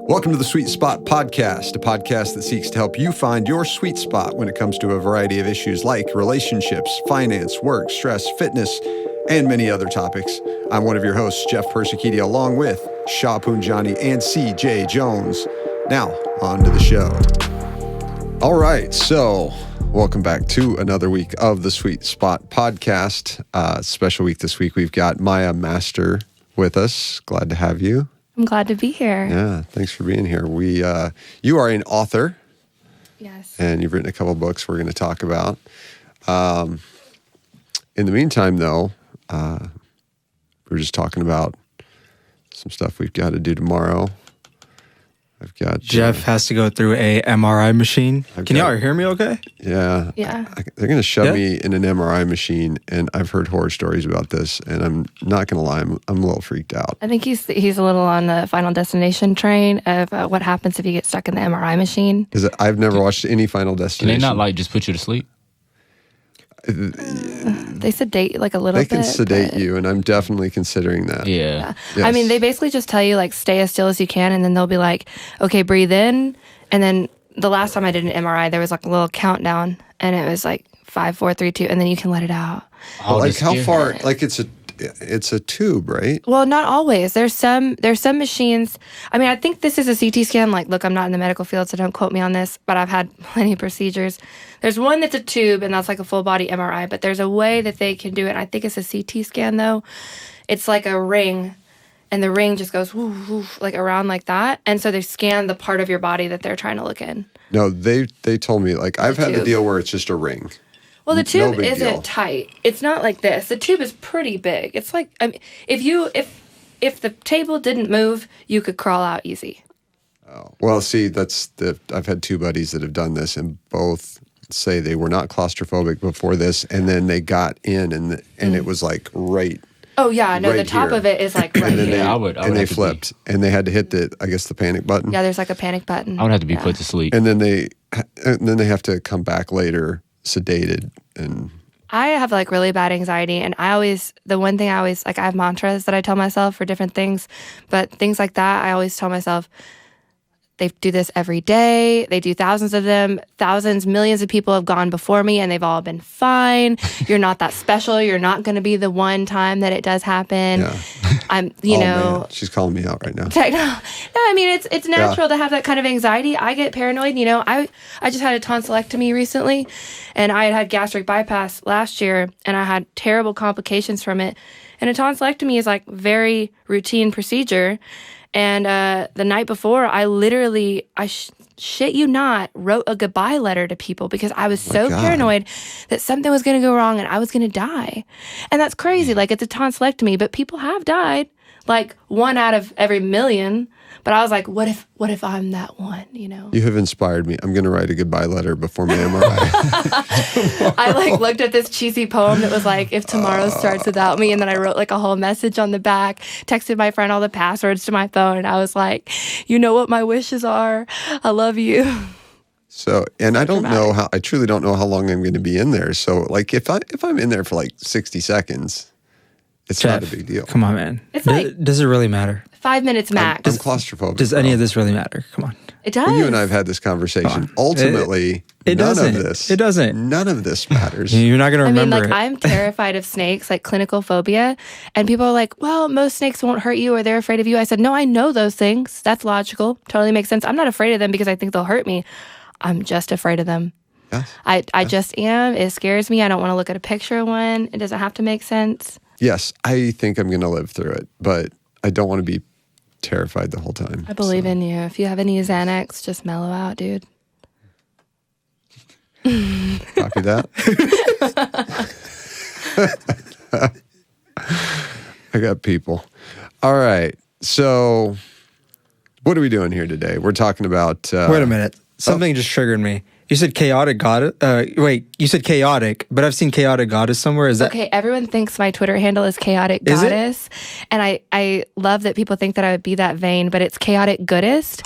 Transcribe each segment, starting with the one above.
Welcome to the Sweet Spot Podcast, a podcast that seeks to help you find your sweet spot when it comes to a variety of issues like relationships, finance, work, stress, fitness, and many other topics. I'm one of your hosts, Jeff Persichidi, along with Shah Punjani and CJ Jones. Now, on to the show. All right, so welcome back to another week of the Sweet Spot Podcast. Special week this week. We've got Myah Master with us. Glad to have you. I'm glad to be here. Yeah, thanks for being here. You are an author. Yes. And you've written a couple books we're going to talk about. In the meantime, though, we're just talking about some stuff we've got to do tomorrow. I've got Jeff has to go through a MRI machine. Can y'all hear me okay? Yeah. Yeah. They're going to shove me in an MRI machine, and I've heard horror stories about this, and I'm not going to lie, I'm a little freaked out. I think he's a little on the Final Destination train of what happens if you get stuck in the MRI machine. I've never watched any Final Destination. Can they not just put you to sleep? They sedate like a little bit. They can sedate you, and I'm definitely considering that. Yeah. Yes. I mean, they basically just tell you stay as still as you can, and then they'll be like, okay, breathe in. And then the last time I did an MRI, there was a little countdown, and it was 5, 4, 3, 2, and then you can let it out. How far? It's a tube, right? Well, not always. There's some machines. I mean, I think this is a CT scan. Look, I'm not in the medical field, so don't quote me on this, but I've had plenty of procedures. There's one that's a tube, and that's like a full body MRI, but there's a way that they can do it. I think it's a CT scan, though. It's like a ring, and the ring just goes woof, woof, around like that. And so they scan the part of your body that they're trying to look in. No, they told me, I've had the deal where it's just a ring. Well, the tube isn't tight. It's not like this. The tube is pretty big. It's if the table didn't move, you could crawl out easy. Oh. Well, see, I've had two buddies that have done this, and both say they were not claustrophobic before this, and then they got in, and it was right. Oh yeah, no, right the top here. of it is right and then here. I would they flipped, and they had to hit the panic button. Yeah, there's a panic button. I would have to be put to sleep. And then they have to come back later sedated. And I have really bad anxiety, and I have mantras that I tell myself for different things, but things like that, I always tell myself, they do this every day. They do thousands of them. Millions of people have gone before me, and they've all been fine. You're not that special. You're not going to be the one time that it does happen. Yeah. Man. She's calling me out right now. No, I mean, it's natural to have that kind of anxiety. I get paranoid. I just had a tonsillectomy recently, and I had gastric bypass last year, and I had terrible complications from it. And a tonsillectomy is very routine procedure. And the night before, I literally, shit you not, wrote a goodbye letter to people because I was paranoid that something was going to go wrong and I was going to die. And that's crazy. It's a tonsillectomy, but people have died. 1 out of every million. But I was like, what if I'm that one, You have inspired me. I'm going to write a goodbye letter before my MRI. I looked at this cheesy poem that was if tomorrow starts without me. And then I wrote a whole message on the back, texted my friend all the passwords to my phone. And I was like, you know what my wishes are? I love you. So, and I truly don't know how long I'm going to be in there. So if I'm in there for 60 seconds, it's Jeff, not a big deal. Come on, man. It's does it really matter? 5 minutes max. I'm claustrophobic. Does any of this really matter? Come on. It does. Well, you and I have had this conversation. Ultimately, it none doesn't. of this. It doesn't. None of this matters. You're not going to remember it. I'm terrified of snakes, clinical phobia. And people are like, well, most snakes won't hurt you or they're afraid of you. I said, no, I know those things. That's logical. Totally makes sense. I'm not afraid of them because I think they'll hurt me. I'm just afraid of them. Yes. I just am. It scares me. I don't want to look at a picture of one. It doesn't have to make sense. Yes, I think I'm going to live through it, but I don't want to be terrified the whole time. I believe in you. If you have any Xanax, just mellow out, dude. Copy that. I got people. All right. So what are we doing here today? We're talking about... Wait a minute. Something just triggered me. You said chaotic goddess. You said chaotic, but I've seen chaotic goddess somewhere. Is that okay? Everyone thinks my Twitter handle is chaotic goddess, and I love that people think that I would be that vain, but it's chaotic goodest.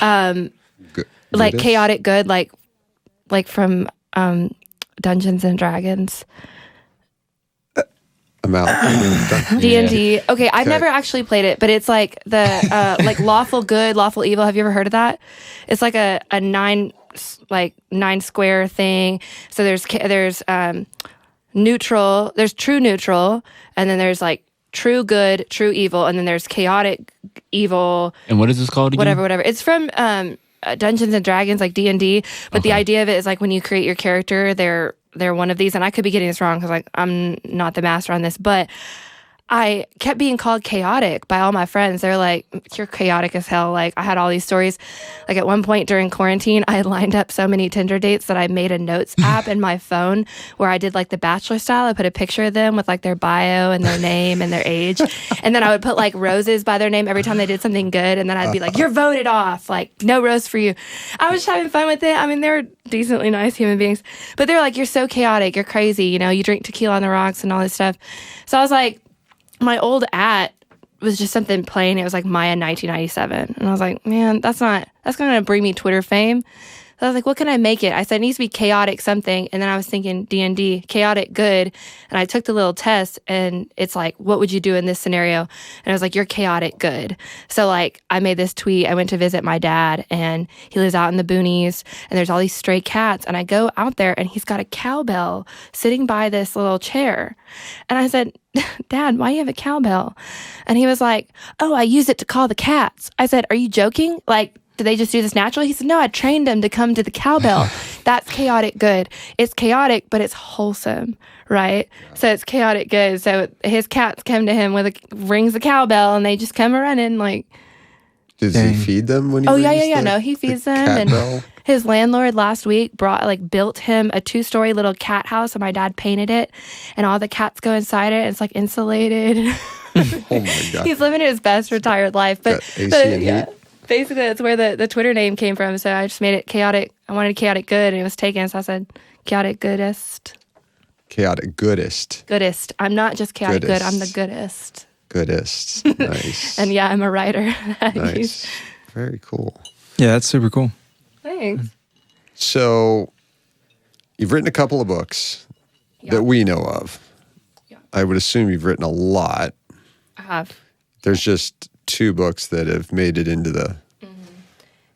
Like chaotic good, like from Dungeons and Dragons. amount. D&D. Okay, I've never actually played it, but it's like the like lawful good, lawful evil. Have you ever heard of that? It's like a nine square thing. So there's neutral, there's true neutral, and then there's like true good, true evil, and then there's chaotic evil. And what is this called again? Whatever. It's from Dungeons and Dragons, like D&D. But the idea of it is like when you create your character, they're one of these. And I could be getting this wrong because like I'm not the master on this, but I kept being called chaotic by all my friends. They're like, you're chaotic as hell. Like I had all these stories. Like at one point during quarantine, I had lined up so many Tinder dates that I made a notes app in my phone where I did like the Bachelor style. I put a picture of them with like their bio and their name and their age. And then I would put like roses by their name every time they did something good. And then I'd be like, you're voted off. Like no rose for you. I was just having fun with it. I mean, they were decently nice human beings, but they're like, you're so chaotic. You're crazy. You know, you drink tequila on the rocks and all this stuff. So I was like, my old was just something plain. It was like Myah 1997. And I was like, man, that's going to bring me Twitter fame. So I was like, what can I make it? I said, it needs to be chaotic something. And then I was thinking D&D, chaotic good. And I took the little test and it's like, what would you do in this scenario? And I was like, you're chaotic good. So like I made this tweet. I went to visit my dad and he lives out in the boonies and there's all these stray cats. And I go out there and he's got a cowbell sitting by this little chair. And I said, Dad, why do you have a cowbell? And he was like, oh, I use it to call the cats. I said, are you joking? Like, do they just do this naturally? He said, no, I trained them to come to the cowbell. That's chaotic good. It's chaotic, but it's wholesome, right? So it's chaotic good. So his cats come to him rings the cowbell and they just come running like. Does he feed them when he yeah. No, he feeds them. And his landlord last week built him a 2-story little cat house and my dad painted it and all the cats go inside it and it's like insulated. Oh my God. He's living his best retired life. But AC and heat. Basically, that's where the Twitter name came from. So I just made it chaotic. I wanted chaotic good, and it was taken. So I said chaotic goodest. Chaotic goodest. Goodest. I'm not just chaotic good. I'm the goodest. Goodest. Nice. And yeah, I'm a writer. Nice. Very cool. Yeah, that's super cool. Thanks. So you've written a couple of books that we know of. Yeah. I would assume you've written a lot. I have. There's just 2 books that have made it into the...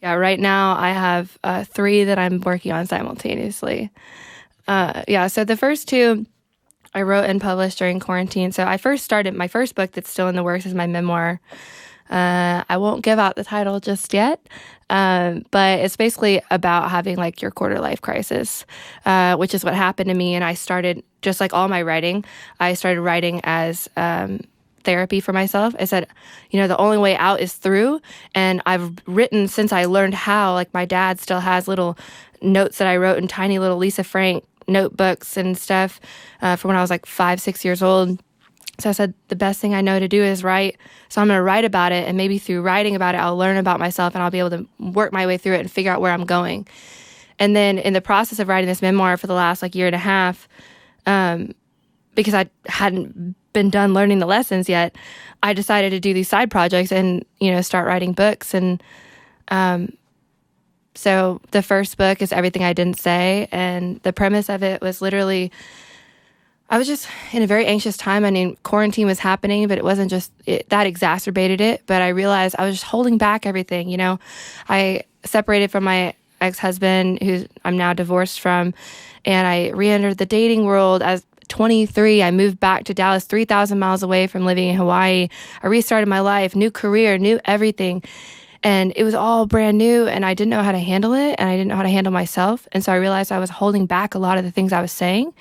Yeah, right now I have 3 that I'm working on simultaneously. So the first 2 I wrote and published during quarantine. So I first started, my first book that's still in the works is my memoir. I won't give out the title just yet, but it's basically about having like your quarter life crisis, which is what happened to me. And I started, just like all my writing, I started writing as therapy for myself. I said, the only way out is through. And I've written since I learned how. Like my dad still has little notes that I wrote in tiny little Lisa Frank notebooks and stuff from when I was like 5-6 years old. So I said, the best thing I know to do is write. So I'm going to write about it. And maybe through writing about it, I'll learn about myself and I'll be able to work my way through it and figure out where I'm going. And then in the process of writing this memoir for the last like year and a half, because I hadn't been done learning the lessons yet, I decided to do these side projects and, start writing books. And so the first book is Everything I Didn't Say. And the premise of it was literally, I was just in a very anxious time. I mean, quarantine was happening, but it wasn't just that exacerbated it. But I realized I was just holding back everything. I separated from my ex-husband, who I'm now divorced from, and I re-entered the dating world as 23. I moved back to Dallas, 3,000 miles away from living in Hawaii. I restarted my life, new career, new everything. And it was all brand new and I didn't know how to handle it and I didn't know how to handle myself. And so I realized I was holding back a lot of the things I was saying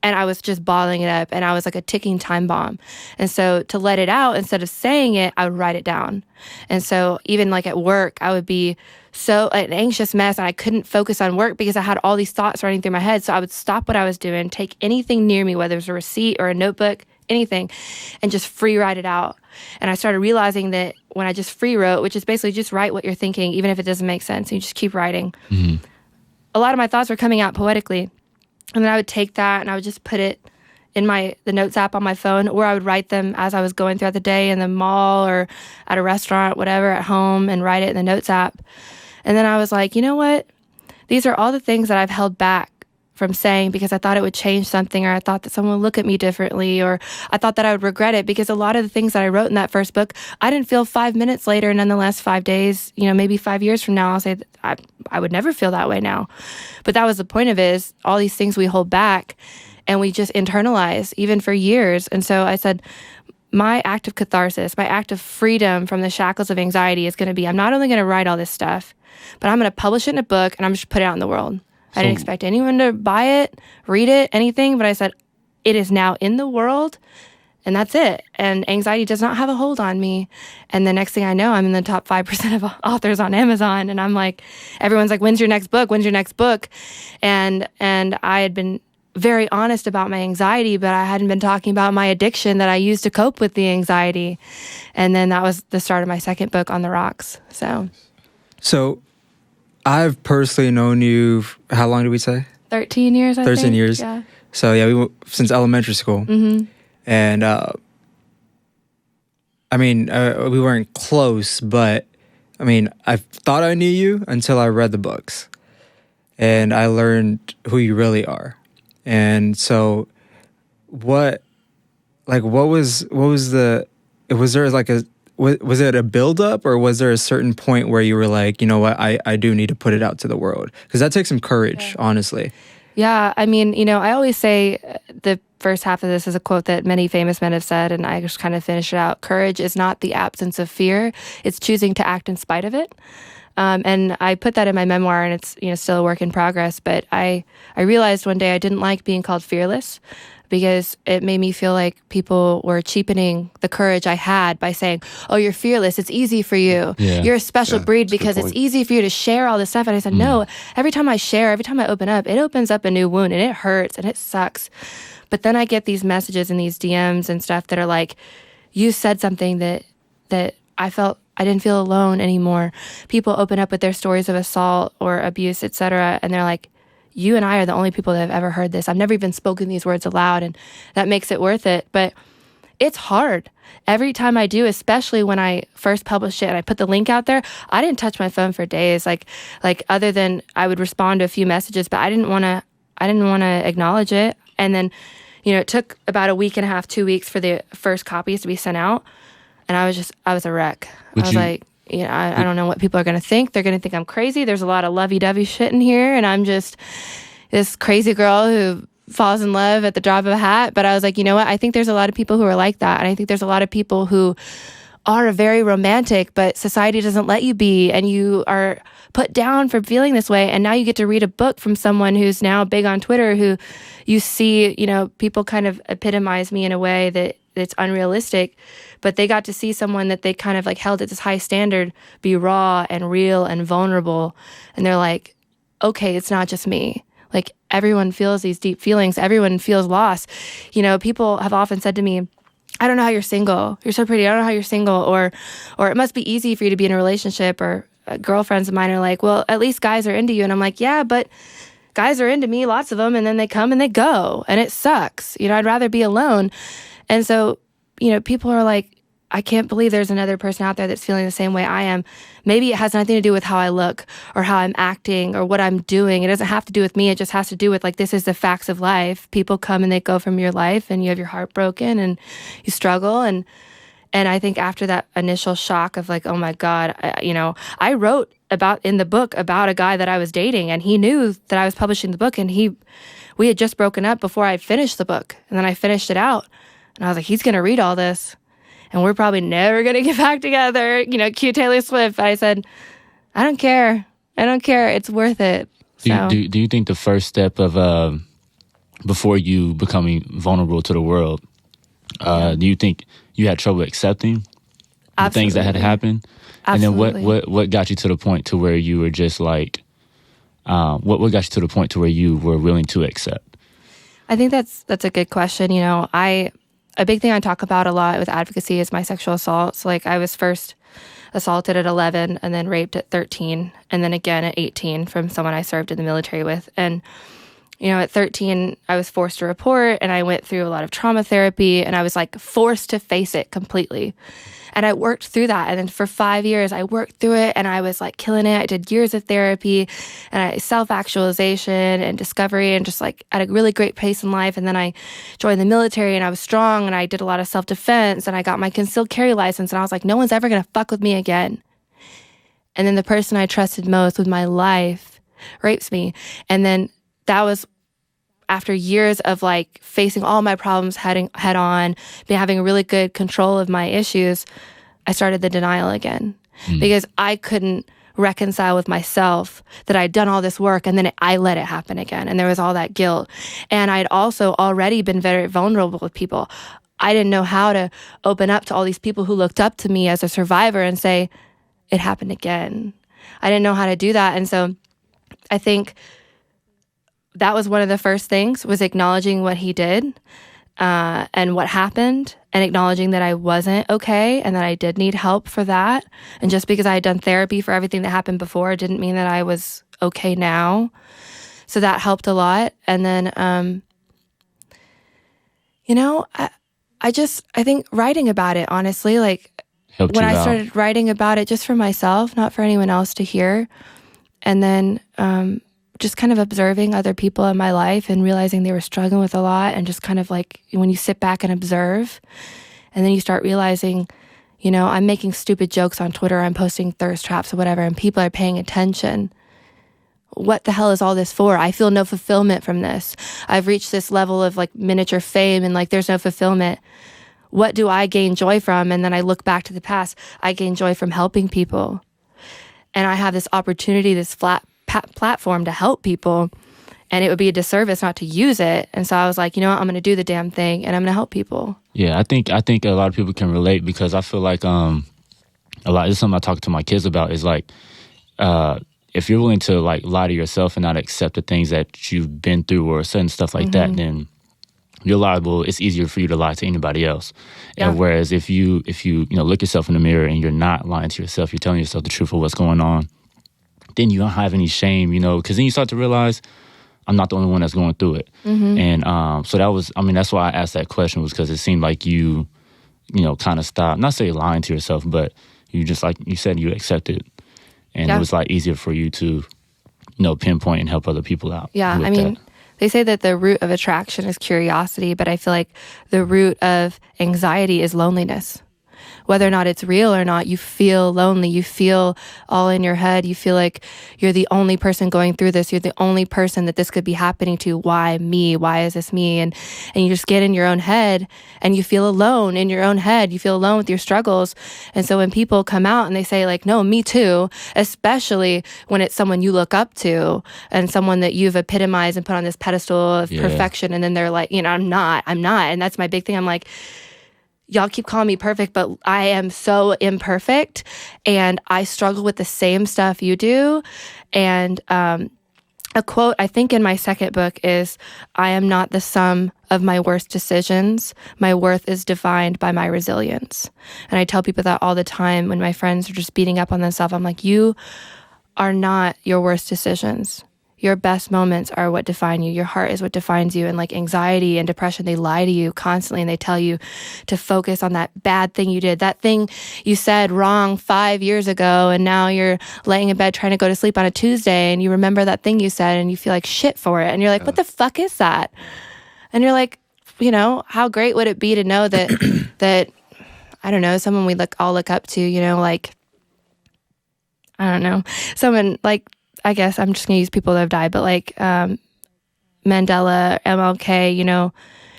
and I was just bottling it up and I was like a ticking time bomb. And so to let it out, instead of saying it, I would write it down. And so even like at work, I would be so an anxious mess and I couldn't focus on work because I had all these thoughts running through my head. So I would stop what I was doing, take anything near me, whether it was a receipt or a notebook, anything, and just free write it out. And I started realizing that when I just free wrote, which is basically just write what you're thinking, even if it doesn't make sense, and you just keep writing. Mm-hmm. A lot of my thoughts were coming out poetically. And then I would take that and I would just put it in the notes app on my phone, or I would write them as I was going throughout the day in the mall or at a restaurant, whatever, at home, and write it in the notes app. And then I was like, you know what? These are all the things that I've held back from saying because I thought it would change something, or I thought that someone would look at me differently, or I thought that I would regret it, because a lot of the things that I wrote in that first book, I didn't feel 5 minutes later. Nonetheless, 5 days, maybe 5 years from now, I'll say that I would never feel that way now. But that was the point of it, is all these things we hold back and we just internalize even for years. And so I said, my act of catharsis, my act of freedom from the shackles of anxiety is going to be, I'm not only going to write all this stuff, but I'm going to publish it in a book and I'm just put it out in the world. I didn't expect anyone to buy it, read it, anything, but I said, it is now in the world, and that's it. And anxiety does not have a hold on me. And the next thing I know, I'm in the top 5% of authors on Amazon. And I'm like, everyone's like, when's your next book? When's your next book? And I had been very honest about my anxiety, but I hadn't been talking about my addiction that I used to cope with the anxiety. And then that was the start of my second book, On the Rocks. So I've personally known you, how long did we say? 13 years, I think. 13 years. Yeah. So yeah, we since elementary school. Mm-hmm. And we weren't close, but I thought I knew you until I read the books. And I learned who you really are. And so was it a buildup, or was there a certain point where you were like, you know what, I do need to put it out to the world? Because that takes some courage, honestly. Yeah, I always say the first half of this is a quote that many famous men have said, and I just kind of finish it out. Courage is not the absence of fear, it's choosing to act in spite of it. And I put that in my memoir, and it's still a work in progress. But I realized one day I didn't like being called fearless, because it made me feel like people were cheapening the courage I had by saying, oh, you're fearless, it's easy for you. Yeah. You're a special breed because it's easy for you to share all this stuff. And I said, no, every time I share, every time I open up, it opens up a new wound, and it hurts and it sucks. But then I get these messages and these DMs and stuff that are like, you said something that I felt I didn't feel alone anymore. People open up with their stories of assault or abuse, etc., and they're like, you and I are the only people that have ever heard this. I've never even spoken these words aloud, and that makes it worth it. But it's hard. Every time I do, especially when I first published it and I put the link out there, I didn't touch my phone for days. Like other than I would respond to a few messages, but I didn't want to acknowledge it. And then, it took about a week and a half, 2 weeks for the first copies to be sent out. And I was a wreck. I don't know what people are going to think. They're going to think I'm crazy. There's a lot of lovey-dovey shit in here, and I'm just this crazy girl who falls in love at the drop of a hat. But I was like, you know what? I think there's a lot of people who are like that. And I think there's a lot of people who are very romantic, but society doesn't let you be, and you are put down for feeling this way. And now you get to read a book from someone who's now big on Twitter, who you see, people kind of epitomize me in a way that's unrealistic, but they got to see someone that they kind of like held at this high standard be raw and real and vulnerable. And they're like, okay, it's not just me. Like, everyone feels these deep feelings. Everyone feels lost. People have often said to me, I don't know how you're single. You're so pretty. I don't know how you're single. Or it must be easy for you to be in a relationship. Or girlfriends of mine are like, well, at least guys are into you. And I'm like, yeah, but guys are into me, lots of them, and then they come and they go, and it sucks. I'd rather be alone. And so, people are like, I can't believe there's another person out there that's feeling the same way I am. Maybe it has nothing to do with how I look or how I'm acting or what I'm doing. It doesn't have to do with me. It just has to do with, like, this is the facts of life. People come and they go from your life, and you have your heart broken and you struggle. And I think after that initial shock of like, oh my God, I wrote in the book about a guy that I was dating, and he knew that I was publishing the book, and we had just broken up before I finished the book. And then I finished it out, and I was like, he's going to read all this, and we're probably never going to get back together. Cue Taylor Swift. I said, I don't care. It's worth it. So. Do you think the first step of before you becoming vulnerable to the world, do you think you had trouble accepting the things that had happened? Absolutely. And then what got you to the point to where you were just like, what got you to the point to where you were willing to accept? I think that's a good question. A big thing I talk about a lot with advocacy is my sexual assaults. Like, I was first assaulted at 11 and then raped at 13 and then again at 18 from someone I served in the military with. And at 13, I was forced to report, and I went through a lot of trauma therapy, and I was like forced to face it completely. And I worked through that. And then for 5 years, I worked through it, and I was like killing it. I did years of therapy and self-actualization and discovery, and just like at a really great pace in life. And then I joined the military, and I was strong, and I did a lot of self-defense, and I got my concealed carry license. And I was like, no one's ever going to fuck with me again. And then the person I trusted most with my life rapes me. And then that was after years of like facing all my problems head on, having a really good control of my issues, I started the denial again because I couldn't reconcile with myself that I'd done all this work and then I let it happen again. And there was all that guilt. And I'd also already been very vulnerable with people. I didn't know how to open up to all these people who looked up to me as a survivor and say, it happened again. I didn't know how to do that. And so I think that was one of the first things, was acknowledging what he did and what happened, and acknowledging that I wasn't okay and that I did need help for that. And just because I had done therapy for everything that happened before didn't mean that I was okay now. So that helped a lot. And then, I think writing about it, honestly, like Helped when you I out. started writing about it just for myself, not for anyone else to hear. And then, just kind of observing other people in my life and realizing they were struggling with a lot, and just kind of like when you sit back and observe, and then you start realizing, I'm making stupid jokes on Twitter, I'm posting thirst traps or whatever, and people are paying attention. What the hell is all this for? I feel no fulfillment from this. I've reached this level of like miniature fame and like there's no fulfillment. What do I gain joy from? And then I look back to the past. I gain joy from helping people. And I have this opportunity, this platform to help people, and it would be a disservice not to use it. And so I was like, I'm going to do the damn thing, and I'm going to help people. Yeah, I think a lot of people can relate, because I feel like a lot. This is something I talk to my kids about. Is like, if you're willing to like lie to yourself and not accept the things that you've been through or certain stuff like that, then you're liable. It's easier for you to lie to anybody else. Yeah. And whereas if you look yourself in the mirror and you're not lying to yourself, you're telling yourself the truth of what's going on, then you don't have any shame, because then you start to realize, I'm not the only one that's going through it. And so that was, that's why I asked that question, was because it seemed like you kind of stopped, not say lying to yourself, but you just, like you said, you accepted. And it was like easier for you to, pinpoint and help other people out. Yeah, that. They say that the root of attraction is curiosity, but I feel like the root of anxiety is loneliness. Whether or not it's real or not, you feel lonely. You feel all in your head. You feel like you're the only person going through this. You're the only person that this could be happening to. Why me? Why is this me? And you just get in your own head, and you feel alone in your own head. You feel alone with your struggles. And so when people come out and they say like, no, me too, especially when it's someone you look up to and someone that you've epitomized and put on this pedestal of perfection. And then they're like, I'm not. And that's my big thing. I'm like, y'all keep calling me perfect, but I am so imperfect, and I struggle with the same stuff you do. And a quote I think in my second book is, I am not the sum of my worst decisions. My worth is defined by my resilience. And I tell people that all the time when my friends are just beating up on themselves. I'm like, you are not your worst decisions. Your best moments are what define you. Your heart is what defines you. And like anxiety and depression, they lie to you constantly, and they tell you to focus on that bad thing you did, that thing you said wrong 5 years ago, and now you're laying in bed trying to go to sleep on a Tuesday, and you remember that thing you said, and you feel like shit for it. And you're like, what the fuck is that? And you're like, how great would it be to know that, that, I don't know, someone we all look up to, like, I don't know, someone like, I guess I'm just going to use people that have died, but like Mandela, MLK,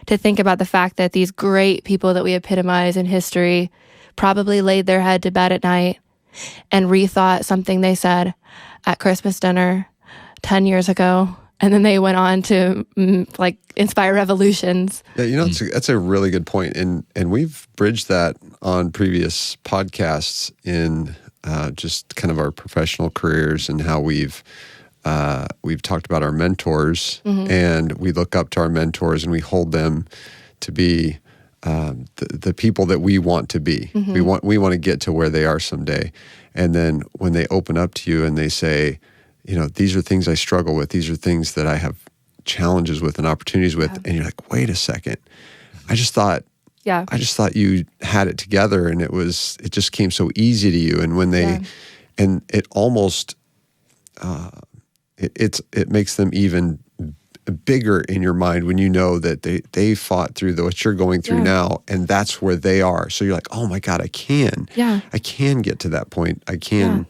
to think about the fact that these great people that we epitomize in history probably laid their head to bed at night and rethought something they said at Christmas dinner 10 years ago. And then they went on to like inspire revolutions. Yeah, that's a really good point. And we've bridged that on previous podcasts in just kind of our professional careers, and how we've talked about our mentors, and we look up to our mentors and we hold them to be the people that we want to be. We want to get to where they are someday. And then when they open up to you and they say, these are things I struggle with, these are things that I have challenges with and opportunities with, and you're like, wait a second, I just thought you had it together, and it just came so easy to you. And when and it almost, it makes them even bigger in your mind when you know that they fought through what you're going through now, and that's where they are. So you're like, oh my God, I can get to that point. I can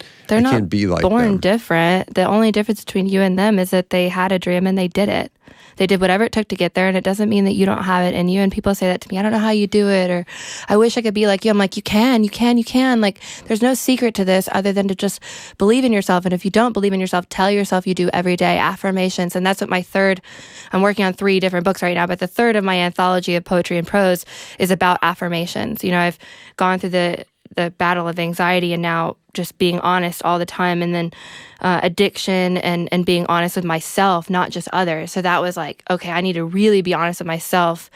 be like born them. different. The only difference between you and them is that they had a dream and they did it. They did whatever it took to get there, and it doesn't mean that you don't have it in you. And people say that to me, I don't know how you do it, or I wish I could be like you. I'm like, you can. Like, there's no secret to this other than to just believe in yourself. And if you don't believe in yourself, tell yourself you do every day. Affirmations. And that's what I'm working on 3 different books right now, but the third of my anthology of poetry and prose is about affirmations. I've gone through the battle of anxiety, and now just being honest all the time, and then addiction and being honest with myself, not just others. So that was like, okay, I need to really be honest with myself.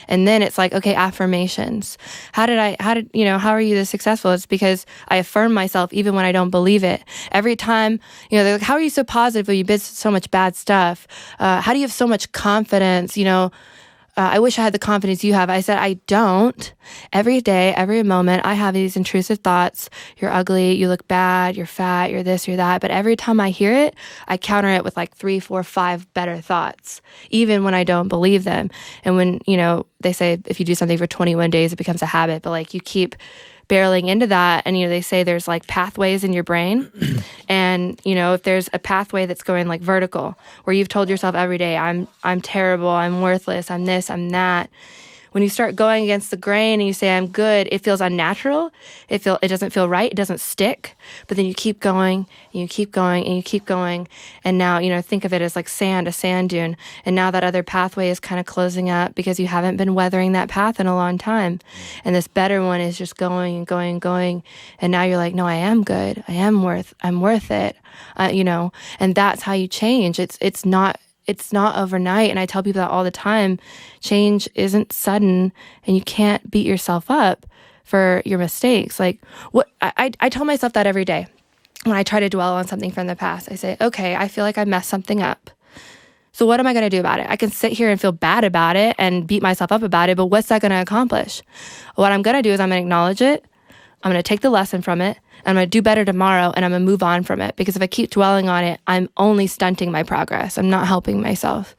And then it's like, okay, affirmations. How are you this successful? It's because I affirm myself even when I don't believe it. Every time, they're like, how are you so positive when you did so much bad stuff? How do you have so much confidence? I wish I had the confidence you have. I said, I don't. Every day, every moment, I have these intrusive thoughts. You're ugly, you look bad, you're fat, you're this, you're that. But every time I hear it, I counter it with like 3, 4, 5 better thoughts, even when I don't believe them. And when, they say if you do something for 21 days, it becomes a habit. But like you keep barreling into that, and they say there's like pathways in your brain, and if there's a pathway that's going like vertical, where you've told yourself every day, I'm terrible, I'm worthless, I'm this, I'm that. When you start going against the grain and you say I'm good, it feels unnatural. It doesn't feel right. It doesn't stick. But then you keep going, and you keep going, and you keep going. And now, think of it as like sand, a sand dune. And now that other pathway is kind of closing up because you haven't been weathering that path in a long time. And this better one is just going and going and going. And now you're like, no, I am good. I'm worth it. And that's how you change. It's not overnight. And I tell people that all the time. Change isn't sudden, and you can't beat yourself up for your mistakes. Like what I tell myself that every day when I try to dwell on something from the past. I say, okay, I feel like I messed something up. So what am I going to do about it? I can sit here and feel bad about it and beat myself up about it, but what's that going to accomplish? What I'm going to do is I'm going to acknowledge it. I'm going to take the lesson from it. I'm going to do better tomorrow, and I'm going to move on from it. Because if I keep dwelling on it, I'm only stunting my progress. I'm not helping myself.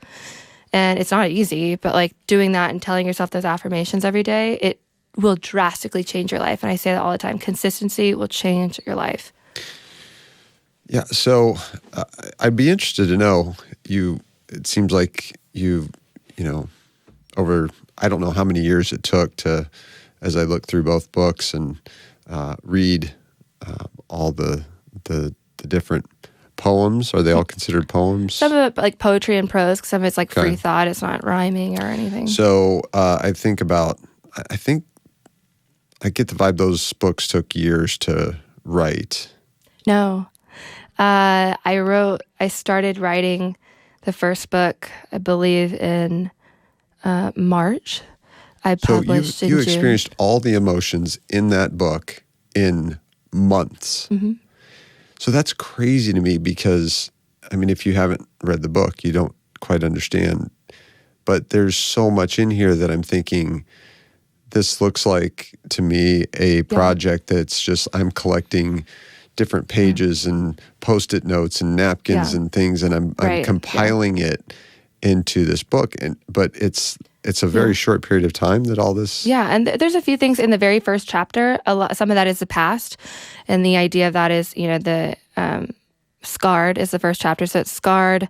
And it's not easy, but like doing that and telling yourself those affirmations every day, it will drastically change your life. And I say that all the time. Consistency will change your life. Yeah. So I'd be interested to know, it seems like over, I don't know how many years it took to, as I look through both books and read all the different poems. Are they all considered poems? Some of it like poetry and prose, some of it's like free thought. It's not rhyming or anything. So I think I get the vibe those books took years to write. No. I started writing the first book, I believe, in March. I published in June. You experienced all the emotions in that book in months. Mm-hmm. So that's crazy to me because, if you haven't read the book, you don't quite understand. But there's so much in here that I'm thinking, this looks like, to me, a project that's just, I'm collecting different pages and Post-it notes and napkins and things, and I'm compiling it into this book. But it's a very short period of time that all this... Yeah, and there's a few things in the very first chapter. Some of that is the past, and the idea of that is, the scarred is the first chapter. So it's scarred,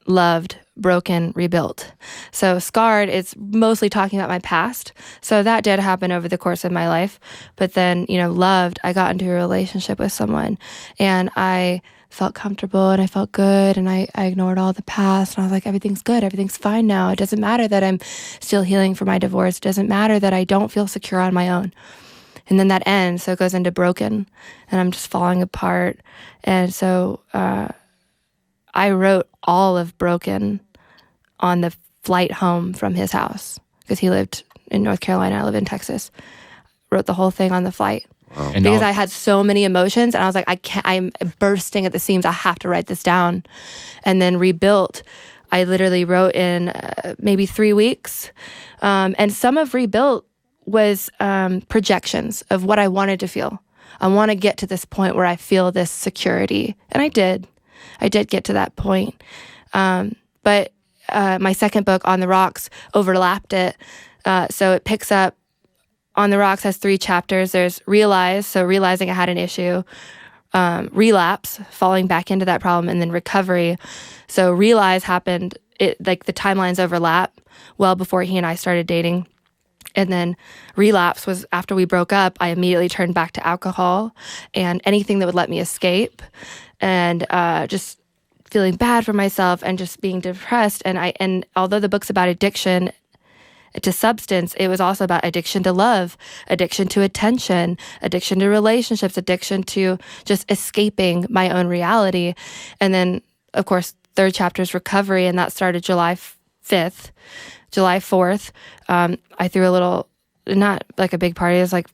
loved, broken, rebuilt. So scarred is mostly talking about my past. So that did happen over the course of my life. But then, loved, I got into a relationship with someone, and I felt comfortable and I felt good, and I ignored all the past, and I was like, everything's good, everything's fine now. It doesn't matter that I'm still healing from my divorce. It doesn't matter that I don't feel secure on my own. And then that ends, so it goes into broken, and I'm just falling apart. And so I wrote all of Broken on the flight home from his house, because he lived in North Carolina, I live in Texas. Wrote the whole thing on the flight. And because I had so many emotions, and I was like, I'm bursting at the seams. I have to write this down. And then Rebuilt, I literally wrote in maybe 3 weeks. And some of Rebuilt was projections of what I wanted to feel. I want to get to this point where I feel this security. And I did. I did get to that point. But my second book, On the Rocks, overlapped it. So it picks up, On the Rocks has 3 chapters. There's Realize, so realizing I had an issue. Relapse, falling back into that problem, and then Recovery. So Realize happened, like the timelines overlap well before he and I started dating. And then Relapse was after we broke up. I immediately turned back to alcohol and anything that would let me escape, and just feeling bad for myself and just being depressed. And although the book's about addiction to substance, it was also about addiction to love, addiction to attention, addiction to relationships, addiction to just escaping my own reality. And then, of course, third chapter is Recovery, and that started July 5th. July 4th, I threw a little, not like a big party, it was like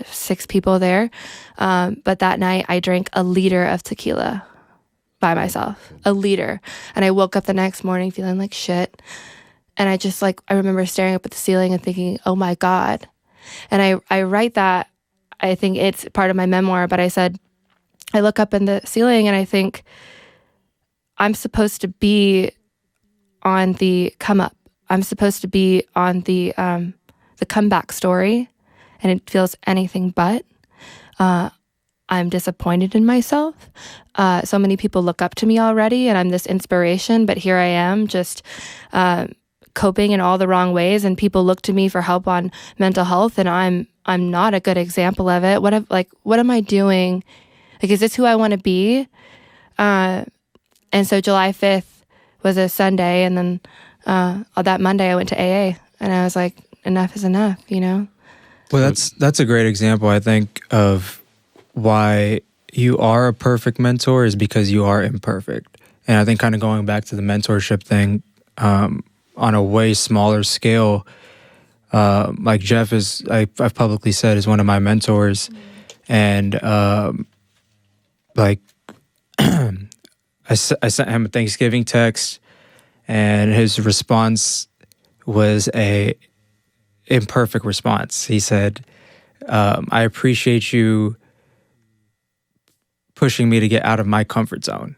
6 people there. But that night I drank a liter of tequila by myself, a liter. And I woke up the next morning feeling like shit. And I remember staring up at the ceiling and thinking, oh my God. And I write that, I think it's part of my memoir, but I said, I look up in the ceiling and I think I'm supposed to be on the come up. I'm supposed to be on the comeback story, and it feels anything but. I'm disappointed in myself. So many people look up to me already, and I'm this inspiration, but here I am just coping in all the wrong ways, and people look to me for help on mental health, and I'm not a good example of it. What am I doing? Like, is this who I want to be? And so July 5th was a Sunday, and then that Monday I went to AA, and I was like, enough is enough, you know? Well, that's a great example, I think, of why you are a perfect mentor is because you are imperfect. And I think kind of going back to the mentorship thing, on a way smaller scale, like Jeff I've publicly said, is one of my mentors. And like I sent him a Thanksgiving text, and his response was a imperfect response. He said, I appreciate you pushing me to get out of my comfort zone.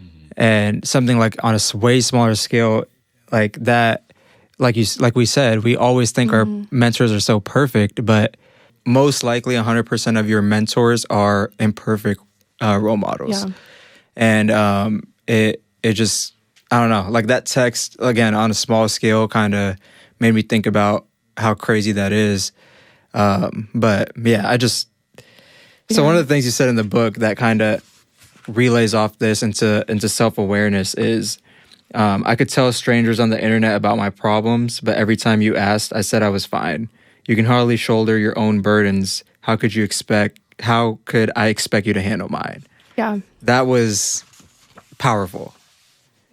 Mm-hmm. And something like on a way smaller scale like that, like we said, we always think our mentors are so perfect, but most likely 100% of your mentors are imperfect role models. Yeah. And it just, I don't know, like that text, again, on a small scale kind of made me think about how crazy that is. But yeah, so one of the things you said in the book that kind of relays off this into self-awareness is, I could tell strangers on the internet about my problems, but every time you asked, I said I was fine. You can hardly shoulder your own burdens. How could I expect you to handle mine? Yeah. That was powerful.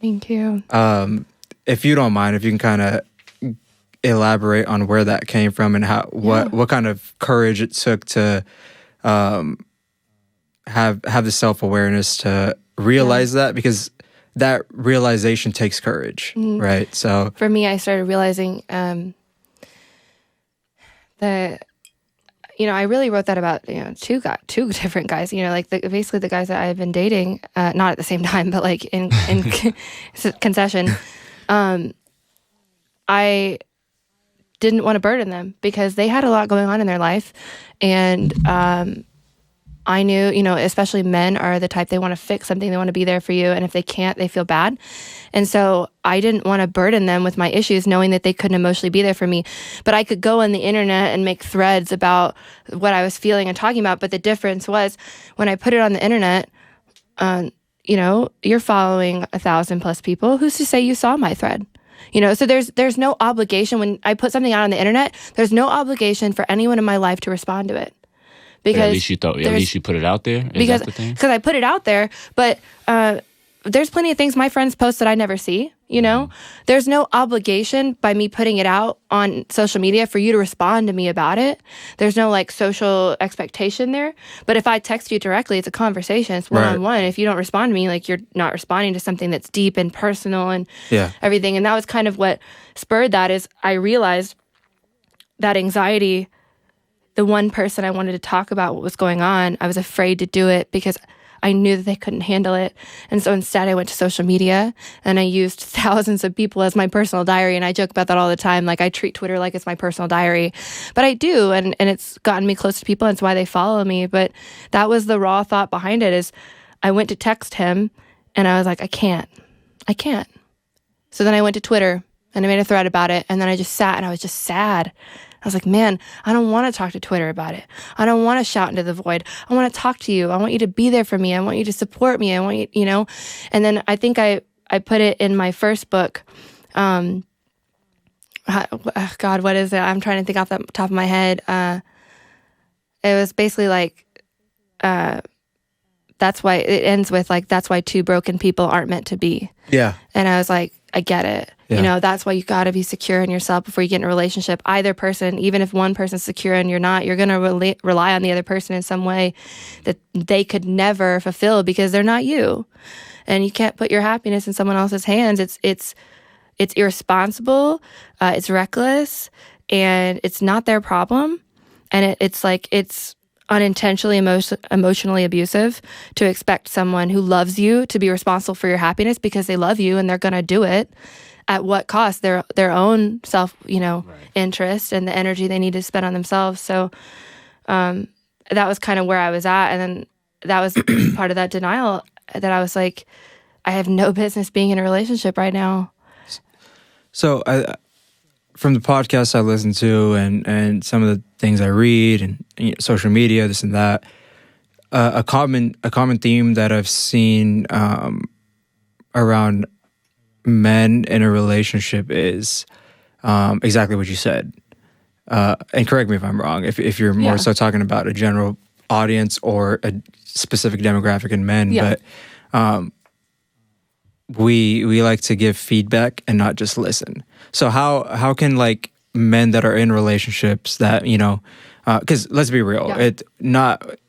Thank you. If you don't mind, if you can kind of elaborate on where that came from and what kind of courage it took to have the self-awareness to realize that, because that realization takes courage, right? So for me, I started realizing that, I really wrote that about, two different guys, like basically the guys that I had been dating, not at the same time, but like in concession. I didn't want to burden them because they had a lot going on in their life. And I knew, especially men are the type, they want to fix something, they want to be there for you. And if they can't, they feel bad. And so I didn't want to burden them with my issues, knowing that they couldn't emotionally be there for me. But I could go on the internet and make threads about what I was feeling and talking about. But the difference was when I put it on the internet, you're following 1,000+ people. Who's to say you saw my thread? So there's no obligation when I put something out on the internet. There's no obligation for anyone in my life to respond to it. Because at least you put it out there. Is because that the thing? Because I put it out there, but there's plenty of things my friends post that I never see, you know? There's no obligation by me putting it out on social media for you to respond to me about it. There's no like social expectation there. But if I text you directly, it's a conversation. It's one-on-one. If you don't respond to me, like you're not responding to something that's deep and personal and everything. And that was kind of what spurred that. Is I realized that anxiety, the one person I wanted to talk about what was going on, I was afraid to do it because I knew that they couldn't handle it. And so instead I went to social media and I used thousands of people as my personal diary. And I joke about that all the time. Like I treat Twitter like it's my personal diary, but I do. And it's gotten me close to people. And it's why they follow me. But that was the raw thought behind it. Is I went to text him and I was like, I can't. So then I went to Twitter and I made a thread about it. And then I just sat and I was just sad. I was like, man, I don't want to talk to Twitter about it. I don't want to shout into the void. I want to talk to you. I want you to be there for me. I want you to support me. I want you, you know. And then I think I put it in my first book. God, what is it? I'm trying to think off the top of my head. It was basically like, that's why it ends with like, that's why two broken people aren't meant to be. Yeah. And I was like, I get it. Yeah. You know, that's why you got to be secure in yourself before you get in a relationship. Either person, even if one person's secure and you're not, you're going to rely on the other person in some way that they could never fulfill because they're not you. And you can't put your happiness in someone else's hands. It's irresponsible. It's reckless, and it's not their problem. And it's unintentionally emotionally abusive to expect someone who loves you to be responsible for your happiness because they love you and they're going to do it at what cost? Their own self, interest and the energy they need to spend on themselves. So that was kind of where I was at. And then that was part of that denial that I was like, I have no business being in a relationship right now. So from the podcasts I listen to and some of the things I read and social media, this and that, a common theme that I've seen around men in a relationship is exactly what you said. And correct me if I'm wrong, if you're more so talking about a general audience or a specific demographic in men, but we like to give feedback and not just listen. So how can like men that are in relationships that, because let's be real,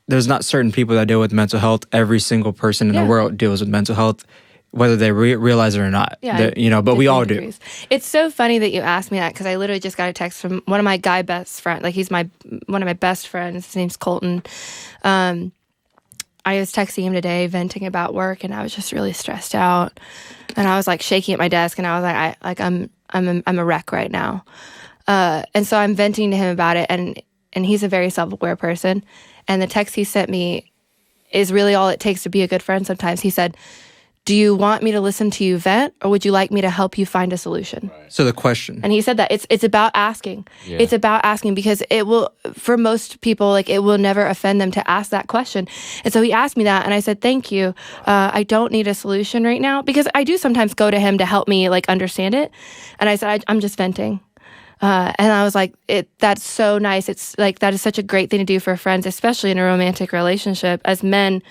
there's not certain people that deal with mental health. Every single person in the world deals with mental health, whether they realize it or not. But we all do. It's so funny that you asked me that because I literally just got a text from one of my guy best friends. Like he's one of my best friends. His name's Colton. I was texting him today, venting about work, and I was just really stressed out. And I was like shaking at my desk, and I was like, I'm a wreck right now. And so I'm venting to him about it, and he's a very self-aware person. And the text he sent me is really all it takes to be a good friend sometimes. He said, do you want me to listen to you vent, or would you like me to help you find a solution? Right. So the question. And he said that it's about asking. Yeah. It's about asking because it will, for most people, like it will never offend them to ask that question. And so he asked me that, and I said, thank you. I don't need a solution right now, because I do sometimes go to him to help me like understand it. And I said, I'm just venting. And I was like, that's so nice. It's like, that is such a great thing to do for friends, especially in a romantic relationship. As men,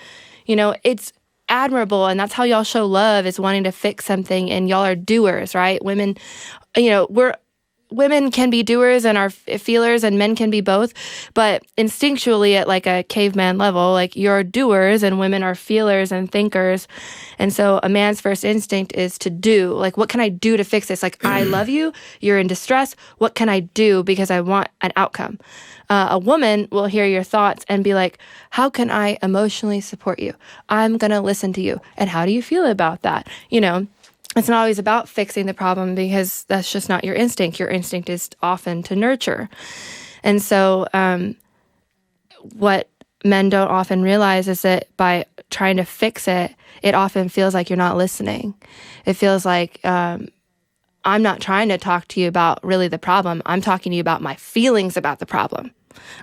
it's admirable, and that's how y'all show love, is wanting to fix something, and y'all are doers, right? Women, women can be doers and are feelers, and men can be both, but instinctually at like a caveman level, like you're doers and women are feelers and thinkers. And so a man's first instinct is to do, like, what can I do to fix this? Like, I love you, you're in distress, what can I do because I want an outcome? A woman will hear your thoughts and be like, how can I emotionally support you? I'm going to listen to you. And how do you feel about that? It's not always about fixing the problem, because that's just not your instinct. Your instinct is often to nurture. And so what men don't often realize is that by trying to fix it, it often feels like you're not listening. It feels like I'm not trying to talk to you about really the problem. I'm talking to you about my feelings about the problem.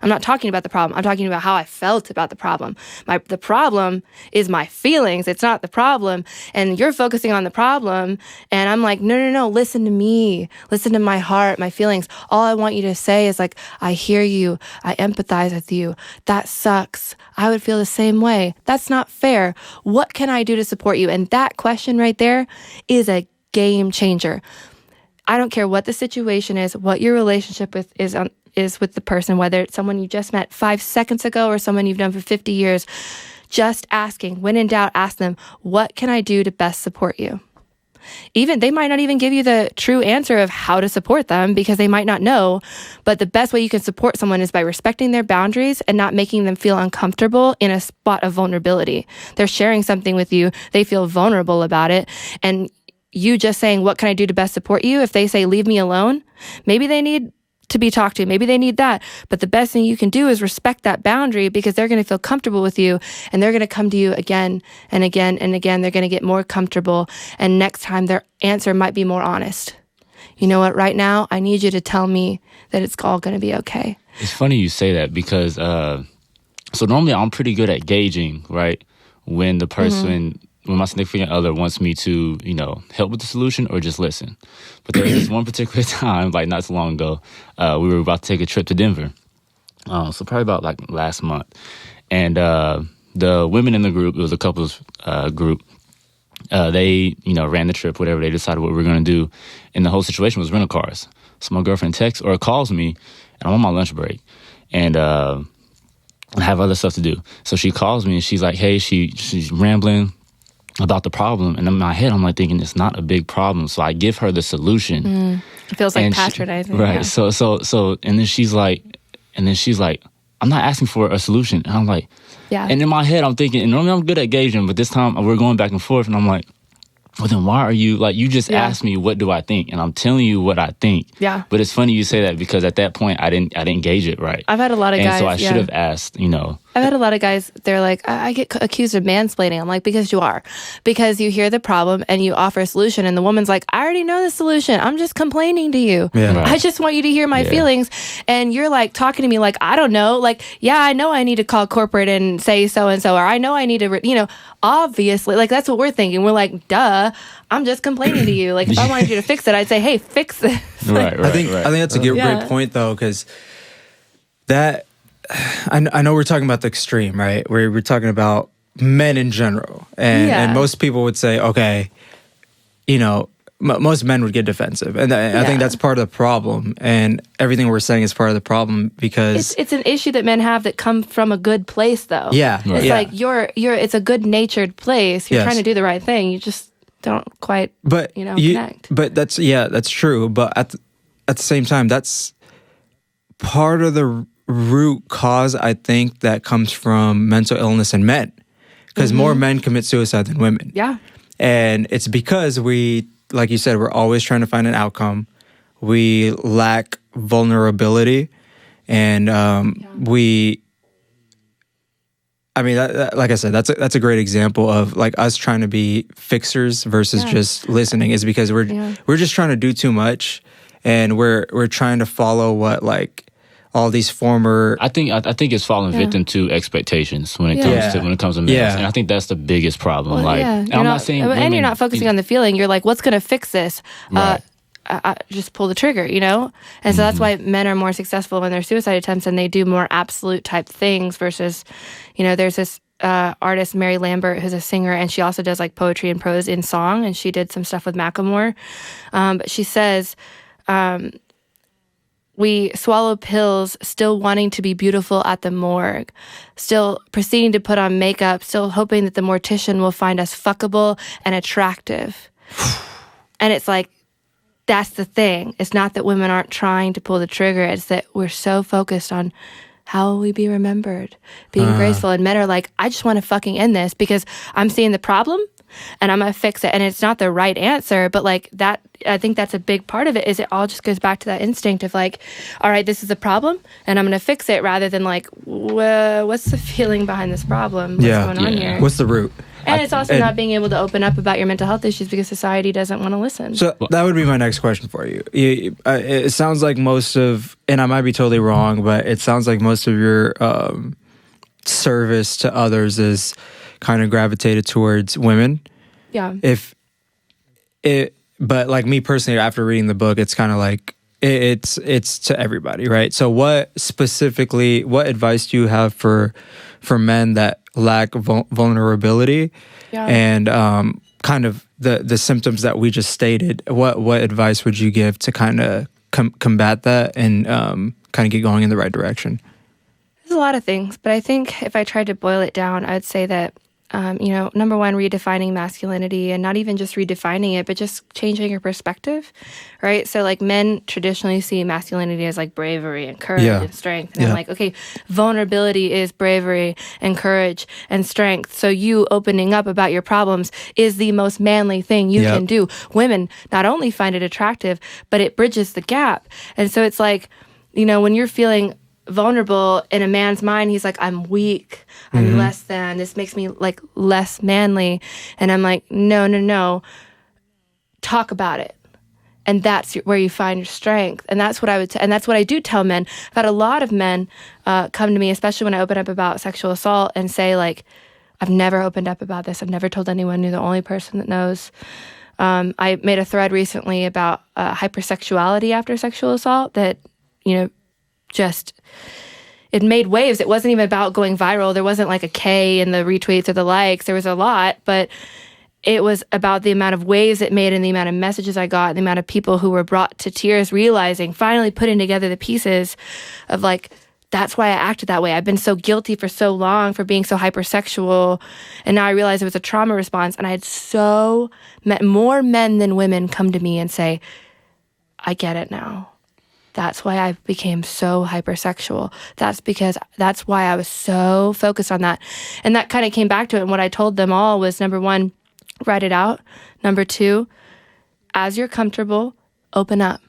I'm not talking about the problem. I'm talking about how I felt about the problem. The problem is my feelings. It's not the problem. And you're focusing on the problem. And I'm like, no, listen to me. Listen to my heart, my feelings. All I want you to say is like, I hear you. I empathize with you. That sucks. I would feel the same way. That's not fair. What can I do to support you? And that question right there is a game changer. I don't care what the situation is, what your relationship with is with the person, whether it's someone you just met 5 seconds ago or someone you've known for 50 years. Just asking, when in doubt, ask them, what can I do to best support you? Even they might not even give you the true answer of how to support them because they might not know, but the best way you can support someone is by respecting their boundaries and not making them feel uncomfortable in a spot of vulnerability. They're sharing something with you, they feel vulnerable about it, and you just saying, what can I do to best support you? If they say, leave me alone, maybe they need to be talked to. Maybe they need that. But the best thing you can do is respect that boundary because they're going to feel comfortable with you and they're going to come to you again and again and again. They're going to get more comfortable. And next time their answer might be more honest. You know what? Right now, I need you to tell me that it's all going to be okay. It's funny you say that because, so normally I'm pretty good at gauging, right? When the person, when my significant other wants me to, help with the solution or just listen. But there was this one particular time, like not so long ago, we were about to take a trip to Denver. So probably about like last month. And the women in the group, it was a couples group, they, ran the trip, whatever, they decided what we were going to do. And the whole situation was rental cars. So my girlfriend texts or calls me, and I'm on my lunch break. And I have other stuff to do. So she calls me and she's like, hey, she's rambling about the problem, and in my head I'm like thinking it's not a big problem, so I give her the solution. It feels like patronizing, right? Yeah. So and then she's like I'm not asking for a solution, and I'm like, yeah. And in my head I'm thinking, and normally I'm good at gauging, but this time we're going back and forth, and I'm like, well then why are you like, you just asked me what do I think, and I'm telling you what I think. Yeah. But it's funny you say that because at that point I didn't gauge it right. I've had a lot of guys, and so I should have asked, I've had a lot of guys, they're like, I get accused of mansplaining. I'm like, because you are. Because you hear the problem and you offer a solution, and the woman's like, I already know the solution. I'm just complaining to you. Yeah. Right. I just want you to hear my feelings. And you're like talking to me like, I don't know. Like, yeah, I know I need to call corporate and say so-and-so, or I know I need to, obviously, like that's what we're thinking. We're like, duh, I'm just complaining to you. Like if I wanted you to fix it, I'd say, hey, fix this. Right. I think that's a great point though, because that, I know we're talking about the extreme, right? We're talking about men in general. And most people would say, okay, most men would get defensive. And I think that's part of the problem. And everything we're saying is part of the problem because... It's an issue that men have that come from a good place, though. Yeah. It's like it's a good-natured place. You're trying to do the right thing. You just don't quite, connect. But that's true. But at the same time, that's part of the root cause, I think, that comes from mental illness in men. Because more men commit suicide than women. Yeah. And it's because we, like you said, we're always trying to find an outcome. We lack vulnerability. And like I said, that's a great example of like us trying to be fixers versus just listening, is because we're just trying to do too much. And we're trying to follow what like all these former... I think it's falling victim to expectations when it comes to men. Yeah. And I think that's the biggest problem. Well, and I'm not saying women, and you're not focusing on the feeling. You're like, what's going to fix this? Right. I just pull the trigger, And so that's why men are more successful in their suicide attempts, and they do more absolute type things versus, there's this artist, Mary Lambert, who's a singer, and she also does like poetry and prose in song, and she did some stuff with Macklemore. But she says... we swallow pills, still wanting to be beautiful at the morgue, still proceeding to put on makeup, still hoping that the mortician will find us fuckable and attractive. And it's like, that's the thing. It's not that women aren't trying to pull the trigger. It's that we're so focused on how will we be remembered, being graceful. And men are like, I just want to fucking end this because I'm seeing the problem and I'm going to fix it. And it's not the right answer, but like that, I think that's a big part of it, is it all just goes back to that instinct of like, all right, this is a problem and I'm going to fix it, rather than like, what's the feeling behind this problem? What's going on here? What's the root? And it's also not being able to open up about your mental health issues because society doesn't want to listen. So that would be my next question for you. It sounds like most of, and I might be totally wrong, but it sounds like most of your service to others is kind of gravitated towards women. Yeah. But like me personally, after reading the book, it's kind of like it's to everybody, right? So what advice do you have for men that lack vulnerability and kind of the symptoms that we just stated? What advice would you give to kind of combat that and kind of get going in the right direction? There's a lot of things, but I think if I tried to boil it down, I'd say that number one, redefining masculinity, and not even just redefining it, but just changing your perspective, right? So like men traditionally see masculinity as like bravery and courage and strength. And I'm like, okay, vulnerability is bravery and courage and strength. So you opening up about your problems is the most manly thing you can do. Women not only find it attractive, but it bridges the gap. And so it's like, when you're feeling vulnerable in a man's mind, he's like, I'm weak, I'm less than, this makes me like less manly. And I'm like, no, talk about it. And that's where you find your strength. And that's what I would and that's what I do tell men. I've had a lot of men come to me, especially when I open up about sexual assault, and say like, I've never opened up about this, I've never told anyone, you're the only person that knows. I made a thread recently about hypersexuality after sexual assault that it made waves. It wasn't even about going viral. There wasn't like a K in the retweets or the likes. There was a lot, but it was about the amount of waves it made and the amount of messages I got, and the amount of people who were brought to tears, realizing, finally putting together the pieces of like, that's why I acted that way. I've been so guilty for so long for being so hypersexual. And now I realize it was a trauma response. And I had more men than women come to me and say, I get it now. That's why I became so hypersexual. That's why I was so focused on that. And that kind of came back to it. And what I told them all was, number one, write it out. Number two, as you're comfortable, open up.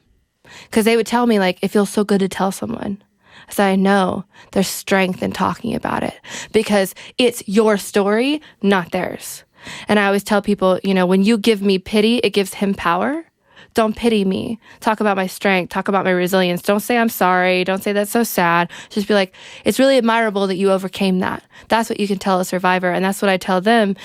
Because they would tell me, like, it feels so good to tell someone. I said, I know there's strength in talking about it because it's your story, not theirs. And I always tell people, when you give me pity, it gives him power. Don't pity me. Talk about my strength. Talk about my resilience. Don't say I'm sorry. Don't say that's so sad. Just be like, it's really admirable that you overcame that. That's what you can tell a survivor. And that's what I tell them.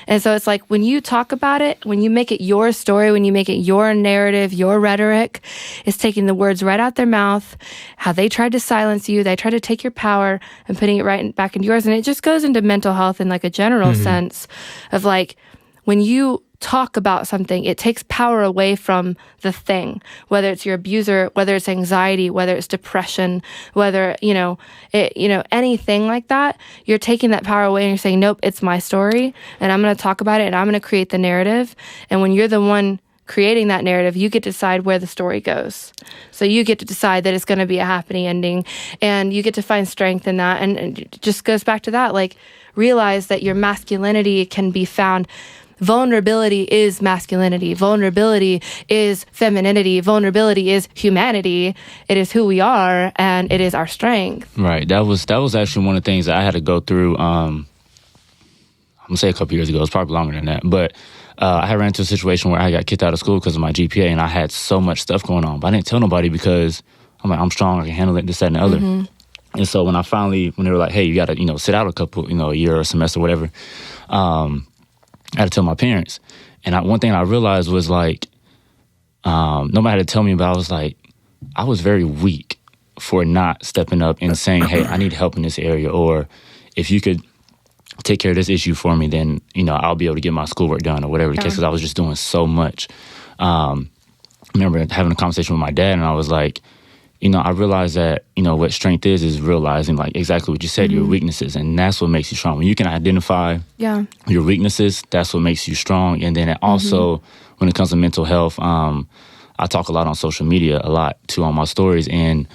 And so it's like, when you talk about it, when you make it your story, when you make it your narrative, your rhetoric, it's taking the words right out their mouth, how they tried to silence you. They tried to take your power and putting it right back into yours. And it just goes into mental health in like a general sense of like, when you talk about something, it takes power away from the thing, whether it's your abuser, whether it's anxiety, whether it's depression, whether, anything like that. You're taking that power away and you're saying, nope, it's my story and I'm going to talk about it and I'm going to create the narrative. And when you're the one creating that narrative, you get to decide where the story goes. So you get to decide that it's going to be a happy ending, and you get to find strength in that. And it just goes back to that, like, realize that your masculinity can be found. Vulnerability is masculinity. Vulnerability is femininity. Vulnerability is humanity. It is who we are, and it is our strength. Right. That was actually one of the things that I had to go through. I'm gonna say a couple years ago. It's probably longer than that, but I had ran into a situation where I got kicked out of school because of my GPA, and I had so much stuff going on, but I didn't tell nobody because I'm like, I'm strong. I can handle it. This, that, and the other. And so when they were like, hey, you got to sit out a year or a semester, or whatever. I had to tell my parents. And one thing I realized was like, nobody had to tell me about it. I was like, I was very weak for not stepping up and saying, hey, I need help in this area. Or if you could take care of this issue for me, then, I'll be able to get my schoolwork done or whatever the case, because I was just doing so much. I remember having a conversation with my dad, and I was like, I realized that, what strength is realizing, like, exactly what you said, your weaknesses. And that's what makes you strong. When you can identify your weaknesses, that's what makes you strong. And then it also, when it comes to mental health, I talk a lot on social media, a lot, too, on my stories. And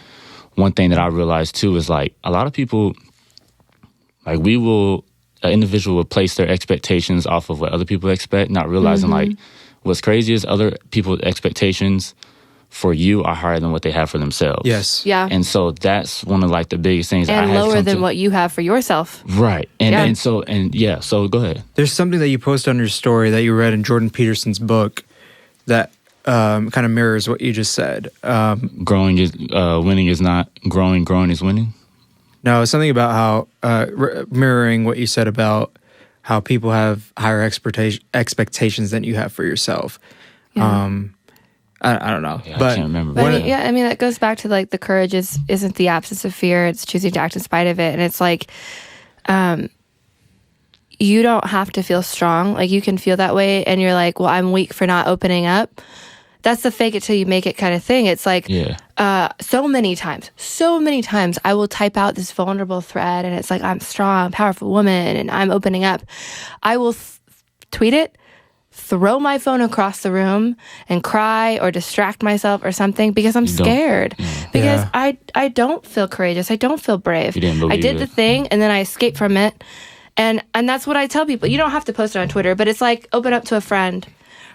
one thing that I realized, too, is, like, a lot of people, like, an individual will place their expectations off of what other people expect, not realizing, like, what's crazy is other people's expectations for you are higher than what they have for themselves. Yes. Yeah. And so that's one of like the biggest things. And I had lower come than to. what you have for yourself. Right. And Yeah. so go ahead. There's something that you posted on your story that you read in Jordan Peterson's book that kind of mirrors what you just said. Growing is winning is not growing. Growing is winning. No, something about how mirroring what you said about how people have higher expectations than you have for yourself. Yeah. I don't know, Yeah, I but can't remember. But I mean, that goes back to like the courage isn't the absence of fear; it's choosing to act in spite of it. And it's like, you don't have to feel strong. Like you can feel that way, and you're like, well, I'm weak for not opening up. That's the fake it till you make it kind of thing. It's like, so many times I will type out this vulnerable thread, and it's like, I'm strong, powerful woman, and I'm opening up. I will tweet it, throw my phone across the room and cry or distract myself or something because I'm scared. Because I don't feel courageous. I don't feel brave. You didn't believe I did the thing and then I escaped from it. And that's what I tell people. You don't have to post it on Twitter, but it's like open up to a friend,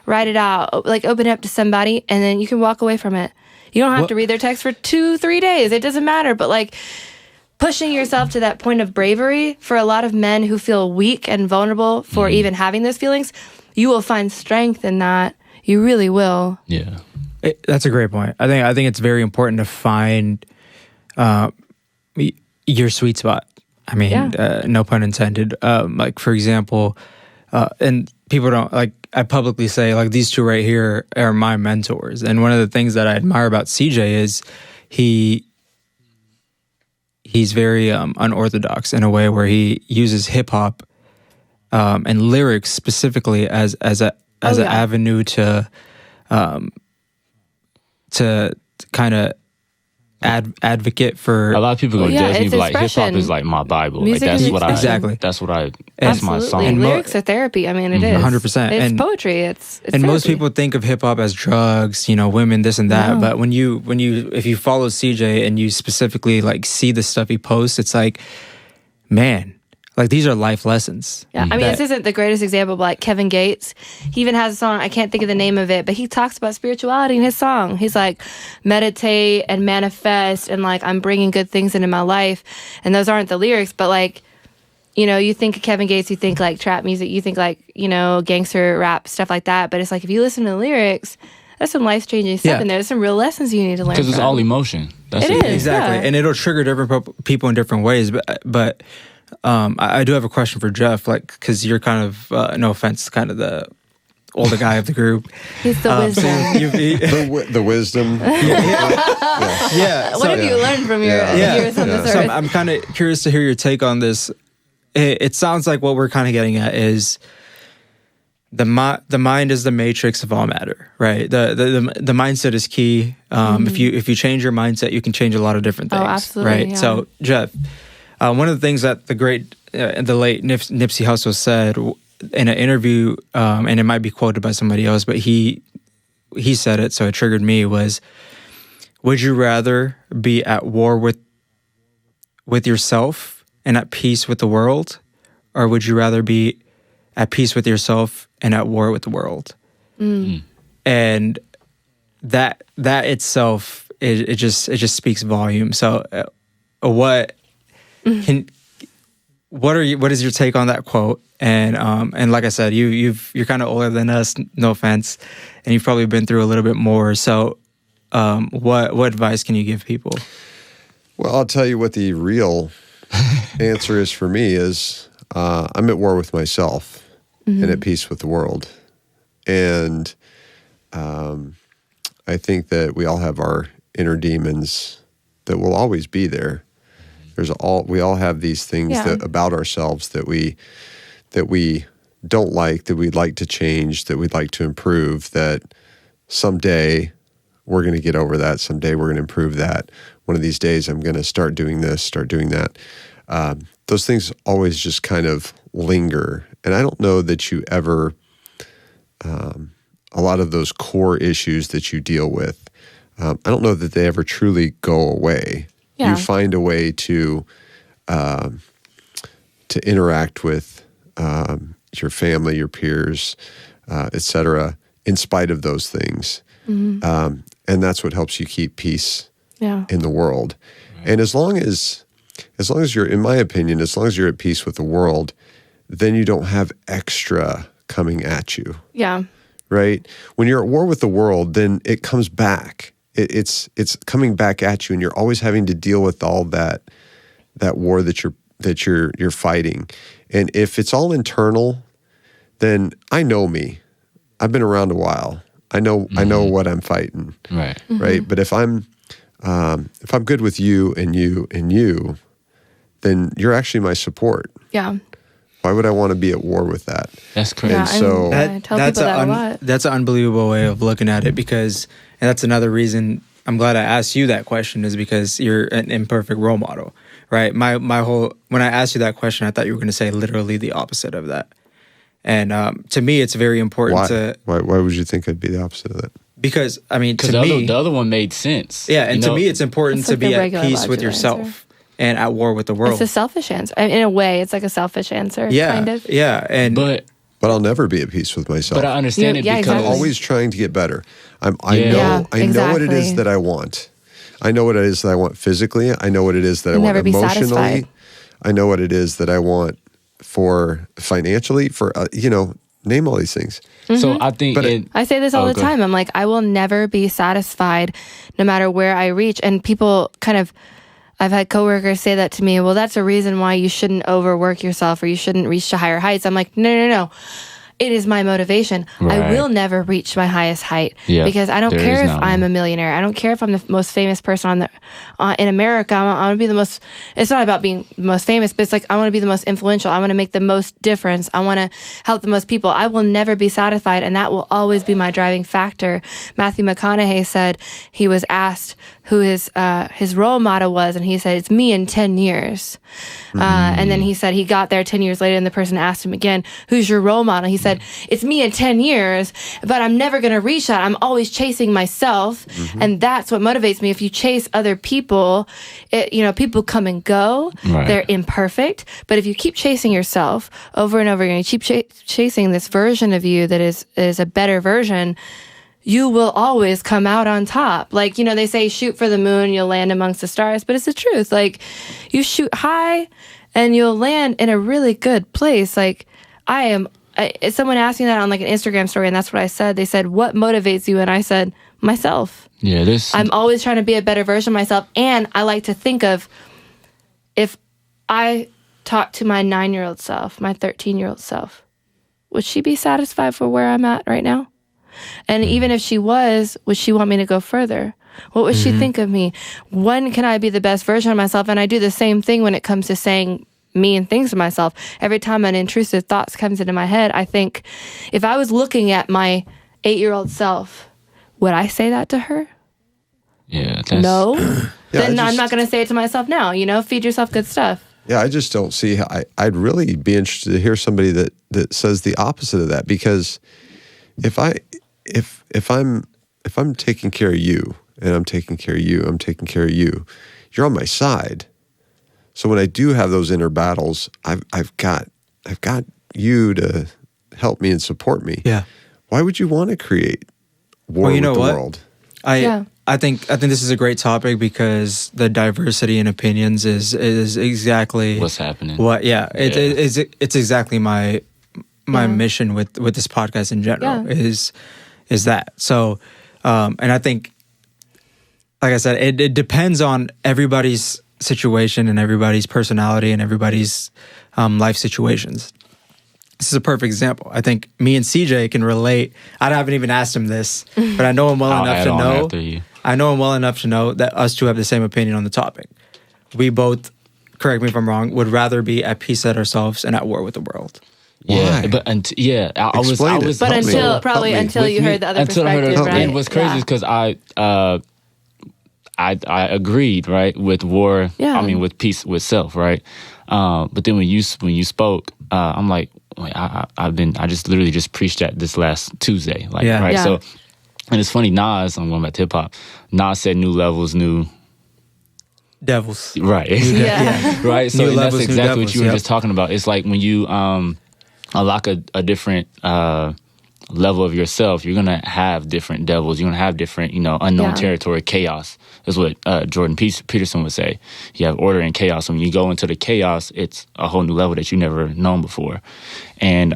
write it out, like open it up to somebody, and then you can walk away from it. You don't have to read their text for 2-3 days. It doesn't matter. But like pushing yourself to that point of bravery for a lot of men who feel weak and vulnerable for even having those feelings, you will find strength in that. You really will. Yeah. That's a great point. I think it's very important to find your sweet spot. I mean, no pun intended. Like for example, and people don't like. I publicly say like these two right here are my mentors, and one of the things that I admire about CJ is he's very unorthodox in a way where he uses hip hop and lyrics specifically as an avenue to kind of advocate for. A lot of people gonna judge me, but like hip hop is like my Bible. Music like is exactly. That's Absolutely. my song. And lyrics are therapy. I mean, it is 100%. It's And poetry. It's and most therapy. people think of hip hop as drugs, women, this and that. No. But if you follow CJ and you specifically like see the stuff he posts, it's like, man, like these are life lessons. Yeah, I mean, this isn't the greatest example, but like Kevin Gates, he even has a song, I can't think of the name of it, but he talks about spirituality in his song. He's like, meditate and manifest, and like, I'm bringing good things into my life. And those aren't the lyrics, but like, you think of Kevin Gates, you think like trap music, you think like, gangster rap, stuff like that. But it's like, if you listen to the lyrics, there's some life-changing stuff in there. There's some real lessons you need to learn. Because it's all emotion. That's it is. Exactly. Yeah. And it'll trigger different people in different ways. But I do have a question for Jeff, like, because you're kind of, no offense, kind of the older guy of the group. He's the wisdom. The wisdom. Yeah. What have you learned from your years on this So earth? I'm kind of curious to hear your take on this. It sounds like what we're kind of getting at is the mind is the matrix of all matter, right? The mindset is key. If you change your mindset, you can change a lot of different things. Oh, absolutely. Right. Yeah. So Jeff, one of the things that the late Nipsey Hussle said in an interview, and it might be quoted by somebody else, but he said it, so it triggered me, was, would you rather be at war with yourself and at peace with the world, or would you rather be at peace with yourself and at war with the world? And that itself, it just speaks volume. So what is your take on that quote? And like I said, you're kind of older than us, no offense, and you've probably been through a little bit more. So what advice can you give people? Well, I'll tell you what the real answer is for me is I'm at war with myself and at peace with the world. And I think that we all have our inner demons that will always be there. We all have these things about ourselves that we don't like, that we'd like to change, that we'd like to improve, that someday we're going to get over that. Someday we're going to improve that. One of these days I'm going to start doing this, start doing that. Those things always just kind of linger. And I don't know that you ever, a lot of those core issues that you deal with, I don't know that they ever truly go away. Yeah. You find a way to interact with your family, your peers, et cetera, in spite of those things. And that's what helps you keep peace Yeah. in the world. Right. And as long as you're, in my opinion, as long as you're at peace with the world, then you don't have extra coming at you. Yeah. Right? When you're at war with the world, then it comes back. It's coming back at you, and you're always having to deal with all that war that you're fighting. And if it's all internal, then I know me. I've been around a while. I know what I'm fighting. Right. Mm-hmm. Right. But if I'm good with you and you and you, then you're actually my support. Yeah. Why would I want to be at war with that? That's crazy. Yeah, so I tell people that a lot. That's an unbelievable way of looking at it, because, and that's another reason I'm glad I asked you that question, is because you're an imperfect role model, right? My whole, when I asked you that question, I thought you were going to say literally the opposite of that. And to me, it's very important Why would you think I'd be the opposite of that? Because, I mean, to me, the other one made sense. Yeah, and to me, it's important to be at peace with yourself. Answer. And at war with the world. It's a selfish answer. In a way, it's like a selfish answer, kind of. Yeah, but I'll never be at peace with myself. But I understand it because exactly. I'm always trying to get better. I know what it is that I want. I know what it is that I want physically. I know what it is that I want emotionally. Satisfied. I know what it is that I want for financially, for name all these things. Mm-hmm. So I think I say this all the time. I'm like, I will never be satisfied no matter where I reach. And people I've had coworkers say that to me. Well, that's a reason why you shouldn't overwork yourself or you shouldn't reach to higher heights. I'm like, no. It is my motivation. Right. I will never reach my highest height because I don't care if I'm a millionaire. I don't care if I'm the most famous person in America. I want to be the most. It's not about being the most famous, but it's like I want to be the most influential. I want to make the most difference. I want to help the most people. I will never be satisfied, and that will always be my driving factor. Matthew McConaughey said he was asked who his role model was, and he said, "It's me in 10 years." And then he said he got there 10 years later, and the person asked him again, "Who's your role model?" He said, "It's me in 10 years, but I'm never going to reach that. I'm always chasing myself." And that's what motivates me. If you chase other people, people come and go. Right. They're imperfect. But if you keep chasing yourself over and over again, you keep chasing this version of you that is a better version, you will always come out on top. Like, they say shoot for the moon, you'll land amongst the stars, but it's the truth. Like, you shoot high and you'll land in a really good place. Like, someone asked me that on like an Instagram story, and that's what I said. They said, "What motivates you?" And I said, myself. Yeah, I'm always trying to be a better version of myself. And I like to think of, if I talked to my 9-year-old self, my 13-year-old self, would she be satisfied for where I'm at right now? And even if she would she want me to go further? What would she think of me? When can I be the best version of myself? And I do the same thing when it comes to saying mean things to myself. Every time an intrusive thought comes into my head, I think, if I was looking at my 8-year-old self, would I say that to her? Yeah. No. Then I'm not going to say it to myself now. Feed yourself good stuff. Yeah, I just don't see how. I'd really be interested to hear somebody that says the opposite of that, because if I'm taking care of you, and I'm taking care of you, I'm taking care of you, you're on my side. So when I do have those inner battles, I've got you to help me and support me. Yeah. Why would you want to create war with the world? I think this is a great topic, because the diversity in opinions is exactly what's happening. It's exactly my mission with this podcast in general is that. So, and I think, like I said, it depends on everybody's situation and everybody's personality and everybody's life situations. This is a perfect example. I think me and CJ can relate. I haven't even asked him this, but I know him well enough to know. I know him well enough to know that us two have the same opinion on the topic. We both, correct me if I'm wrong, would rather be at peace at ourselves and at war with the world. Yeah, why? But I was. But until you heard the other perspective, right? And what's crazy is because I agreed, right, with war. Yeah. I mean, with peace with self, right. But then when you spoke, I'm like, I just literally just preached that this last Tuesday, right. Yeah. So, and it's funny, Nas, I'm going back to hip hop. Nas said new levels, new devils. Right. Right. So that's exactly what you were just talking about. It's like when you unlock a different level of yourself, you're going to have different devils. You're going to have different, unknown territory, chaos. That's what Jordan Peterson would say. You have order and chaos. When you go into the chaos, it's a whole new level that you never known before. And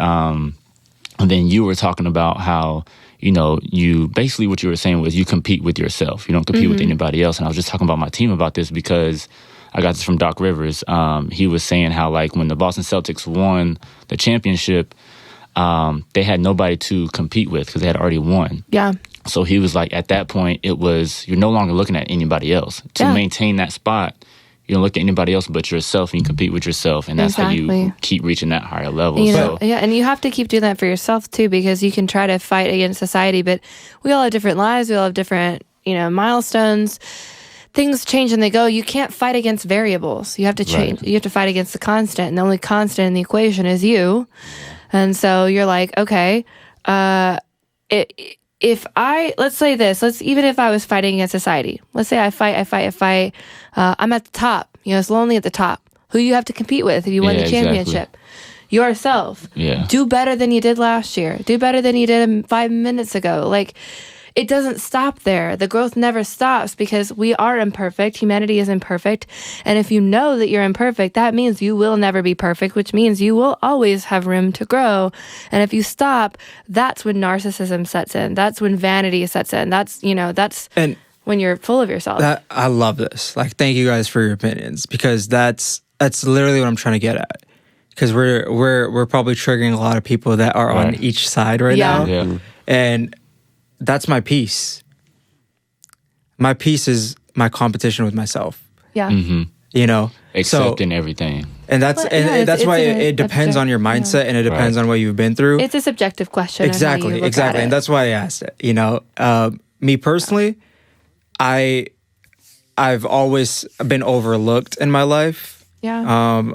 then you were talking about how, you basically what you were saying was you compete with yourself. You don't compete with anybody else. And I was just talking about my team about this because I got this from Doc Rivers. He was saying how, like, when the Boston Celtics won the championship, they had nobody to compete with because they had already won. Yeah. So he was like, at that point, it was, you're no longer looking at anybody else. To maintain that spot, you don't look at anybody else but yourself, and you compete with yourself. And that's how you keep reaching that higher level. And you have to keep doing that for yourself, too, because you can try to fight against society, but we all have different lives. We all have different, milestones. Things change and they go. You can't fight against variables. You have to change. Right. You have to fight against the constant. And the only constant in the equation is you. And so you're like, okay, let's say this, even if I was fighting against society, let's say I fight, I'm at the top, it's lonely at the top. Who you have to compete with if you win the championship? Exactly. Yourself. Yeah. Do better than you did last year. Do better than you did 5 minutes ago. Like, it doesn't stop there. The growth never stops because we are imperfect. Humanity is imperfect. And if you know that you're imperfect, that means you will never be perfect, which means you will always have room to grow. And if you stop, that's when narcissism sets in. That's when vanity sets in. That's when you're full of yourself. I love this. Like, thank you guys for your opinions, because that's literally what I'm trying to get at. Because we're probably triggering a lot of people that are on each side right now. Yeah. And that's my peace. My peace is my competition with myself. Yeah. Mm-hmm. Accepting everything. And that's why it depends on your mindset, and it depends on what you've been through. It's a subjective question. Exactly. And that's why I asked it. Me personally, I've always been overlooked in my life. Yeah.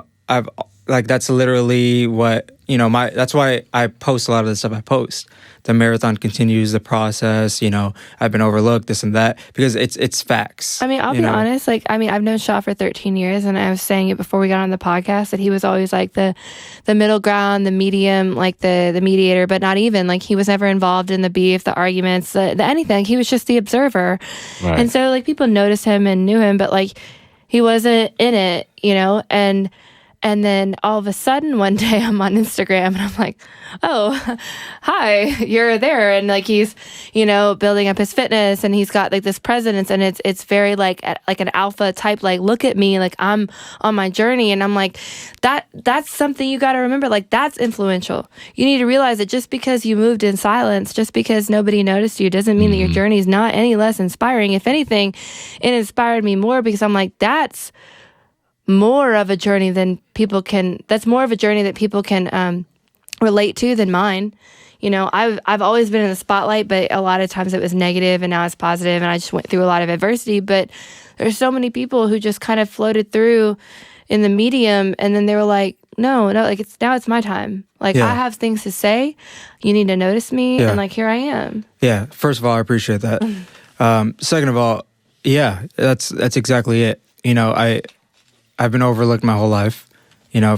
That's literally what, that's why I post a lot of the stuff I post. The marathon continues, the process, I've been overlooked, this and that, because it's facts. I mean, I'll be honest, I've known Shaw for 13 years, and I was saying it before we got on the podcast that he was always like the middle ground, the medium, like the mediator, but not even, like, he was never involved in the beef, the arguments, the anything. He was just the observer. Right. And so, like, people noticed him and knew him, but, like, he wasn't in it, and then all of a sudden one day I'm on Instagram and I'm like, oh, hi, you're there. And like, he's, building up his fitness, and he's got like this presence, and it's very like an alpha type, like, look at me, like, I'm on my journey. And I'm like, that's something you got to remember. Like, that's influential. You need to realize that just because you moved in silence, just because nobody noticed you, doesn't mean that your journey is not any less inspiring. If anything, it inspired me more, because I'm like, that's more of a journey than people can, relate to than mine. I've always been in the spotlight, but a lot of times it was negative, and now it's positive, and I just went through a lot of adversity. But there's so many people who just kind of floated through in the medium, and then they were like, no, like, it's my time. Like, I have things to say. You need to notice me, and like, here I am. Yeah. First of all, I appreciate that. Second of all, that's exactly it. I've been overlooked my whole life,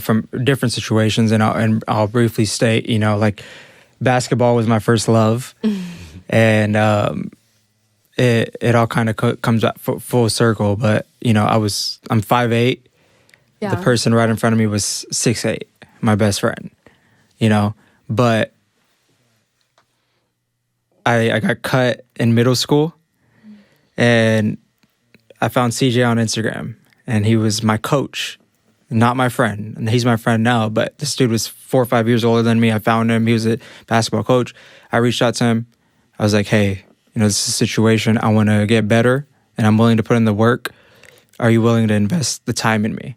from different situations, and I'll briefly state, like, basketball was my first love, and it all kind of comes up full circle. But I'm 5'8". Yeah. The person right in front of me was 6'8", my best friend. But I got cut in middle school, and I found CJ on Instagram. And he was my coach, not my friend. And he's my friend now, but this dude was 4 or 5 years older than me. I found him. He was a basketball coach. I reached out to him. I was like, hey, this is a situation. I want to get better, and I'm willing to put in the work. Are you willing to invest the time in me?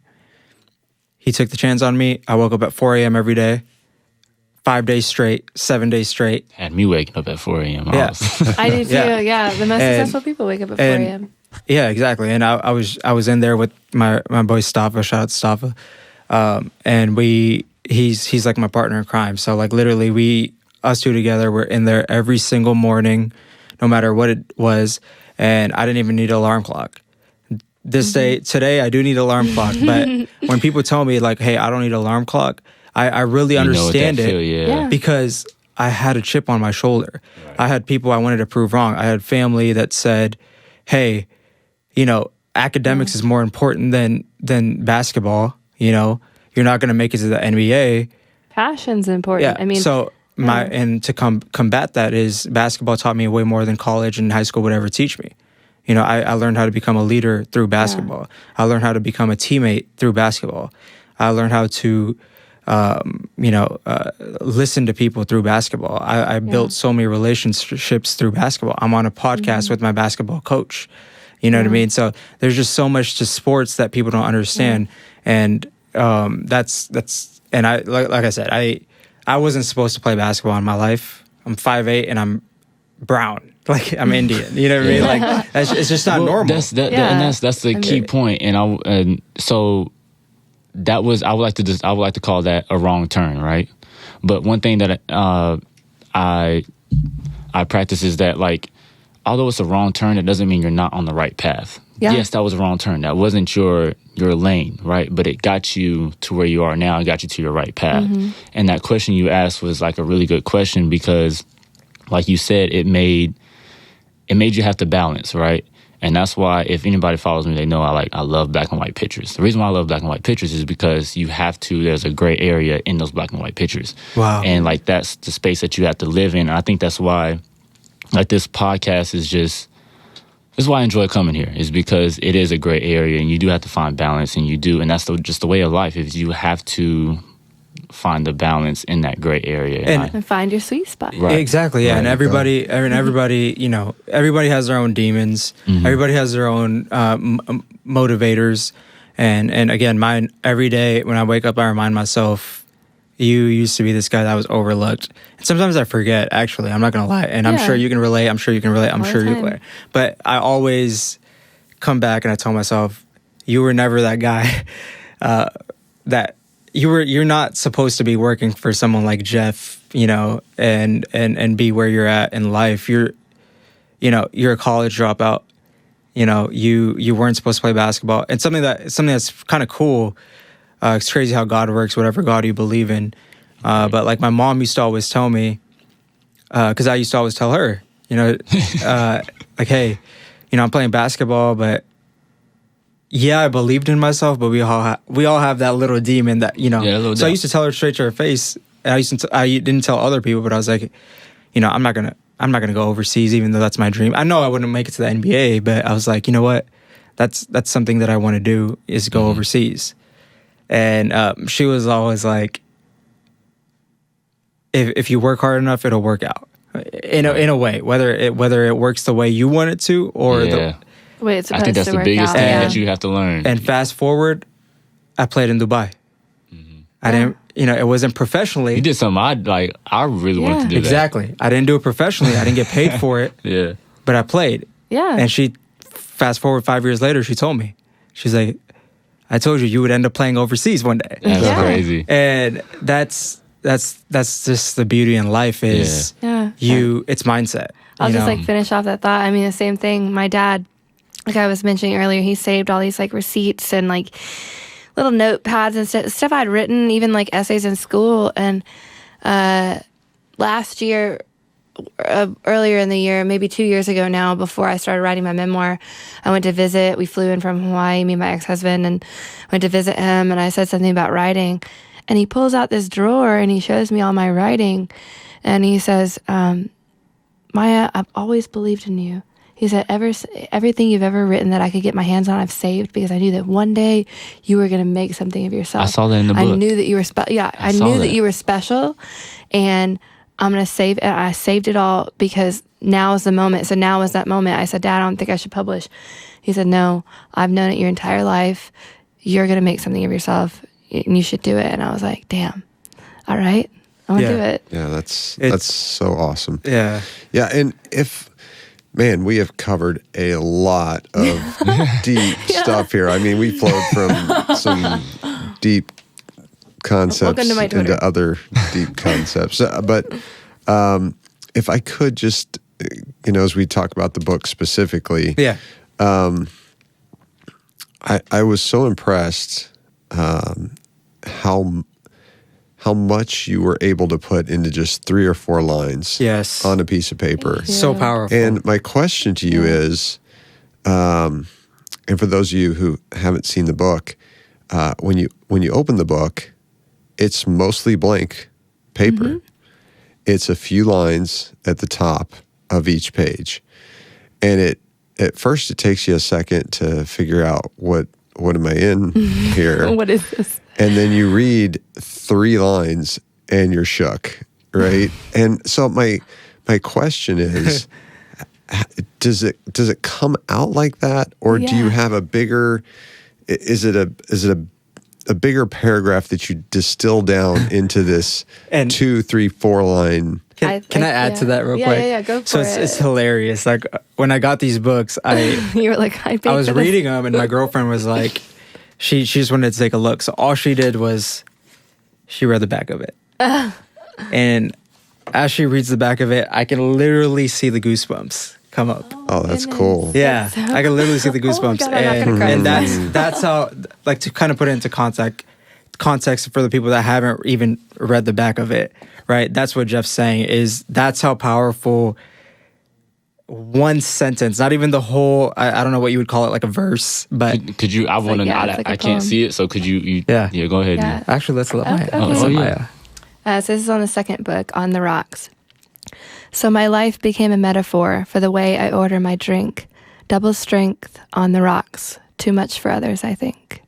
He took the chance on me. I woke up at 4 a.m. every day, 5 days straight, 7 days straight. Had me waking up at 4 a.m. Yeah. I do too, yeah. The most successful people wake up at 4 a.m. Yeah, exactly. And I was in there with my boy Stafa. Shout out to Stafa. And he's like my partner in crime. So like literally us two together, we're in there every single morning, no matter what it was. And I didn't even need an alarm clock. Today I do need an alarm clock. But when people tell me like, hey, I don't need an alarm clock, I really understand it. Yeah. Because I had a chip on my shoulder. Right. I had people I wanted to prove wrong. I had family that said, hey, academics is more important than basketball. You're not going to make it to the NBA. Passion's important. Yeah. So and to combat that is basketball taught me way more than college and high school would ever teach me. I learned how to become a leader through basketball. Yeah. I learned how to become a teammate through basketball. I learned how to listen to people through basketball. I built so many relationships through basketball. I'm on a podcast with my basketball coach. You know what I mean? So there's just so much to sports that people don't understand. And that's and I like I said, I wasn't supposed to play basketball in my life. I'm 5'8" and I'm brown. Like I'm Indian. You know what I mean? Like it's just not normal. That's the key point. And so that was I would like to call that a wrong turn, right? But one thing that I practice is that, like, although it's a wrong turn, it doesn't mean you're not on the right path. Yeah. Yes, that was a wrong turn. That wasn't your lane, right? But it got you to where you are now. It got you to your right path. Mm-hmm. And that question you asked was like a really good question because, like you said, it made you have to balance, right? And that's why if anybody follows me, they know I love black and white pictures. The reason why I love black and white pictures is because there's a gray area in those black and white pictures. Wow. And like that's the space that you have to live in. And I think that's why like this podcast this is why I enjoy coming here, is because it is a gray area and you do have to find balance and that's just the way of life is you have to find the balance in that gray area and find your sweet spot. Right. Exactly. Yeah. Right. And everybody, everybody has their own demons. Mm-hmm. Everybody has their own motivators. And again, mine every day when I wake up, I remind myself, you used to be this guy that was overlooked. And sometimes I forget, actually, I'm not going to lie. And I'm sure you can relate. I'm sure you can relate. I'm sure you can relate. But I always come back and I tell myself, you were never that guy that you're not supposed to be working for someone like Jeff, and be where you're at in life. You're a college dropout. You weren't supposed to play basketball. And something that's kind of cool. It's crazy how God works, whatever God you believe in. But like my mom used to always tell me, because I used to always tell her, like, hey, I'm playing basketball, but yeah, I believed in myself, but we all have that little demon that, so I used to tell her straight to her face. And I didn't tell other people, but I was like, I'm not gonna go overseas, even though that's my dream. I know I wouldn't make it to the NBA, but I was like, you know what? That's something that I want to do is go overseas. And she was always like, if you work hard enough, it'll work out in a way, whether it works the way you want it to or the way it's supposed to work out. I think that's the biggest thing that you have to learn. And fast forward, I played in Dubai. Mm-hmm. I didn't, it wasn't professionally. You did something I really wanted to do. Exactly. I didn't do it professionally. I didn't get paid for it. Yeah. But I played. Yeah. And she, fast forward 5 years later, she told me, she's like, I told you would end up playing overseas one day. That's crazy. And that's just the beauty in life is it's mindset. I'll just finish off that thought. I mean, the same thing. My dad, like I was mentioning earlier, he saved all these receipts and little notepads and stuff I'd written, even essays in school. And last year, earlier in the year, maybe 2 years ago now, before I started writing my memoir, I went to visit. We flew in from Hawaii, me and my ex-husband, and went to visit him. And I said something about writing. And he pulls out this drawer and he shows me all my writing. And he says, Myah, I've always believed in you. He said, everything you've ever written that I could get my hands on, I've saved because I knew that one day you were going to make something of yourself. I saw that in the book. I knew that you were I knew that you were special, and I'm going to save it. I saved it all because now is the moment. So now is that moment. I said, Dad, I don't think I should publish. He said, no, I've known it your entire life. You're going to make something of yourself and you should do it. And I was like, damn, all right, I'm going to do it. Yeah, that's so awesome. Yeah. Yeah, and man, we have covered a lot of deep stuff here. I mean, we flowed from some deep concepts into other deep concepts. But if I could just, as we talk about the book specifically, I was so impressed how how much you were able to put into just 3 or 4 lines Yes. on a piece of paper. So powerful. And my question to you is, and for those of you who haven't seen the book, when you open the book, it's mostly blank paper. Mm-hmm. It's a few lines at the top of each page, and at first it takes you a second to figure out what am I in here? What is this? And then you read 3 lines and you're shook, right? And so my question is, does it come out like that, or do you have a bigger? Is it a bigger paragraph that you distill down into this And 2, 3, 4 line? Can I add to that real quick? Yeah, go for so it. it's hilarious. Like when I got these books, You were like, I was reading them, and my girlfriend was like, she just wanted to take a look. So all she did was she read the back of it, and as she reads the back of it, I can literally see the goosebumps come up. Oh, that's cool. Yeah, So I can literally see the goosebumps, God, I'm not gonna cry. and that's how, like, to kind of put it into context for the people that haven't even read the back of it, right? That's what Jeff's saying, is that's how powerful one sentence, not even the whole, I don't know what you would call it, like a verse, but Could you? I want to. it's like a I can't poem. see it, so could you? Yeah. Go ahead. Yeah. actually, let's let Myah. Okay. Let's let yeah. Myah. So this is on the second book, On the Rocks. So my life became a metaphor for the way I order my drink. Double strength on the rocks. Too much for others, I think.